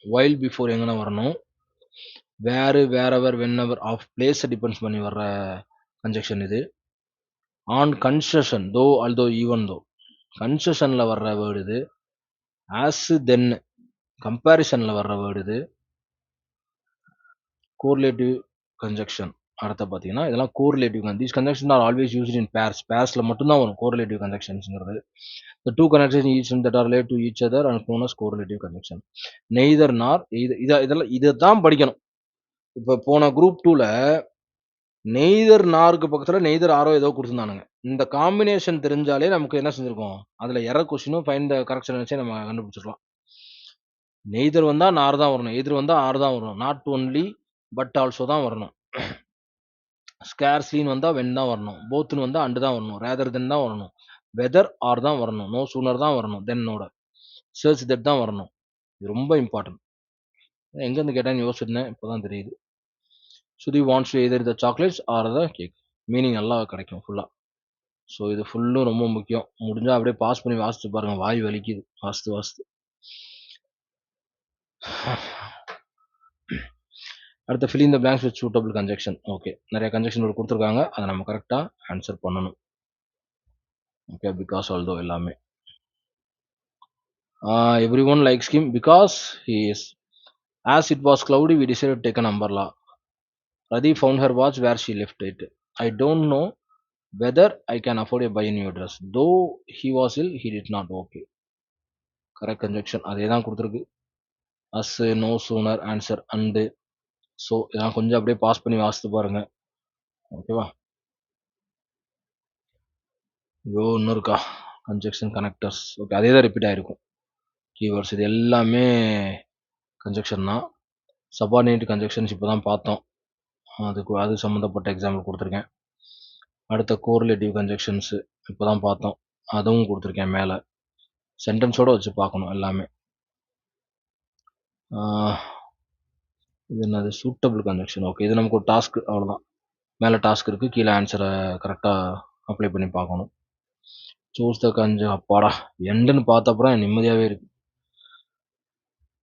While before எங்கன்னா வரணும். வேறு, wherever, whenever, of place depends பண்ணி வர்ற conjunction இது. On concession, though although even though கன்செஷனில் வர்ற வேர்டு இது. ஆஸ் தென் கம்பேரிசனில் வர்ற வேர்டு இது. Correlative conjunction. அடுத்த பார்த்தீங்கன்னா இதெல்லாம் correlative. These conjunction are always used in pairs. பேர்ஸில் மட்டும்தான் வரும் கோரிலேட்டிவ் கன்ஜெக்ஷன்ஸ்ங்கிறது. The two connections each that are related to each other and known as correlative conjunction. Neither nor. இதெல்லாம் இதைத்தான் படிக்கணும். இப்போ போன குரூப் 2ல நெய்தர் நாருக்கு பக்கத்துல நெய்தர் ஆரோ ஏதோ கொடுத்துருந்தானுங்க. இந்த காம்பினேஷன் தெரிஞ்சாலே நமக்கு என்ன செஞ்சிருக்கோம், அதுல எரர் கொஸ்டினும் ஃபைண்ட் த கரெக்ஷன் வச்சே நம்ம கண்டுபிடிச்சிடலாம். நெய்தர் வந்தா நார் தான் வரணும், எதிர் வந்தா ஆர் தான் வரணும், நாட் ஒன்லி பட் ஆல்சோ தான் வரணும். ஸ்கேர்ஸ்லின்னு வந்தா வென் தான் வரணும், போத்துன்னு வந்தா அண்டு தான் வரணும், ரேதர் தென் தான் வரணும், வெதர் ஆர் தான் வரணும், நோ சூனர் தான் வரணும், தென்னோட சர்ச் தட் தான் வரணும். இது ரொம்ப இம்பார்ட்டன்ட். எங்கேருந்து கேட்டான்னு யோசிச்சிருந்தேன், இப்போதான் தெரியுது. சுதி wants to either the chocolates R the cake. Meaning நல்லா கிடைக்கும் ஃபுல்லாக. ஸோ இது ஃபுல்லும் ரொம்ப முக்கியம். முடிஞ்சா அப்படியே பாஸ் பண்ணி வாசித்து பாருங்க. வாய் வலிக்குது வாசித்து வாசித்து. அடுத்த fill in the blanks with suitable conjunction. Okay, நிறைய கன்ஜெக்ஷன் கொடுத்துருக்காங்க, அதை நம்ம கரெக்டாக ஆன்சர் பண்ணணும். ஓகே, பிகாஸ் ஆல்தோ எல்லாமே. Every one likes him because he is. As it was cloudy we decided to take an umbrella. Radhi found her watch where she left it. I don't know whether I can afford to buy a new dress. Though he was ill, he did not. Okay, correct conjunction அதே தான் கொடுத்துருக்கு. As, no sooner, answer and. So இதெல்லாம் கொஞ்சம் அப்படியே pass பண்ணி வாசித்து பாருங்க. ஓகேவா? ஐயோ இன்னும் இருக்கா கன்ஜெக்ஷன் கனெக்டர்ஸ். ஓகே, அதே தான் ரிப்பீட் ஆயிருக்கும். கீவேர்ட்ஸ் இது எல்லாமே கன்ஜெக்ஷன் தான். சப்பார்டினேட் கன்ஜெக்ஷன்ஸ் இப்போ தான் பார்த்தோம். அது சம்மந்தப்பட்ட எக்ஸாம்பிள் கொடுத்துருக்கேன். அடுத்த கோரிலேட்டிவ் கன்ஜெக்ஷன்ஸு இப்போ தான் பார்த்தோம். அதுவும் கொடுத்துருக்கேன் மேலே. சென்டென்ஸோட வச்சு பார்க்கணும் எல்லாமே. இது என்னது? Suitable conjunction. ஓகே, இது நமக்கு ஒரு டாஸ்க், அவ்வளோதான். மேலே டாஸ்க் இருக்குது, கீழே ஆன்சரை கரெக்டாக அப்ளை பண்ணி பார்க்கணும். சூஸ் த அப்பாடா எண்டுன்னு பார்த்த அப்புறம் நிம்மதியாகவே இருக்கு.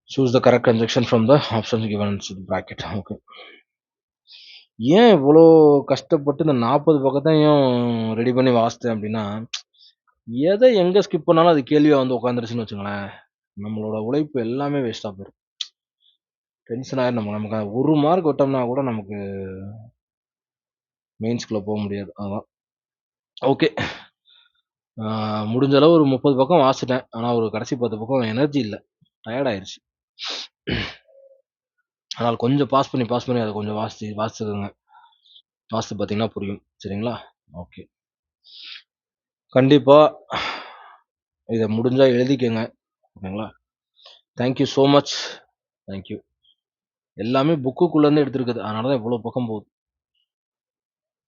Choose the correct conjunction from the options given in bracket. Okay, ஏன் இவ்வளோ கஷ்டப்பட்டு இந்த 40 பக்கத்தையும் ரெடி பண்ணி வாசித்தேன் அப்படின்னா, எதை எங்கே ஸ்கிப் பண்ணாலும் அது கேள்வியாக வந்து உட்காந்துருச்சுன்னு வச்சுங்களேன், நம்மளோட உழைப்பு எல்லாமே வேஸ்ட்டாக போயிடும். டென்ஷன் ஆயிரும். நமக்கு 1 மார்க் விட்டோம்னா கூட நமக்கு மெயின்ஸ்குள்ளே போக முடியாது. அதான். ஓகே, முடிஞ்ச அளவு ஒரு 30 பக்கம் வாசிச்சிட்டேன். ஆனால் ஒரு கடைசி 10 பக்கம் எனர்ஜி இல்லை, டயர்ட் ஆயிடுச்சு. அதனால் கொஞ்சம் பாஸ் பண்ணி அதை கொஞ்சம் வாசிச்சுக்கோங்க. வாசித்து பார்த்தீங்கன்னா புரியும். சரிங்களா? ஓகே, கண்டிப்பாக இதை முடிஞ்சால் எழுதிக்கங்க. ஓகேங்களா? Thank you so much. தேங்க்யூ. எல்லாமே புக்குக்குள்ளேருந்து எடுத்துருக்குது, அதனால தான் இவ்வளோ பக்கம் போகுது.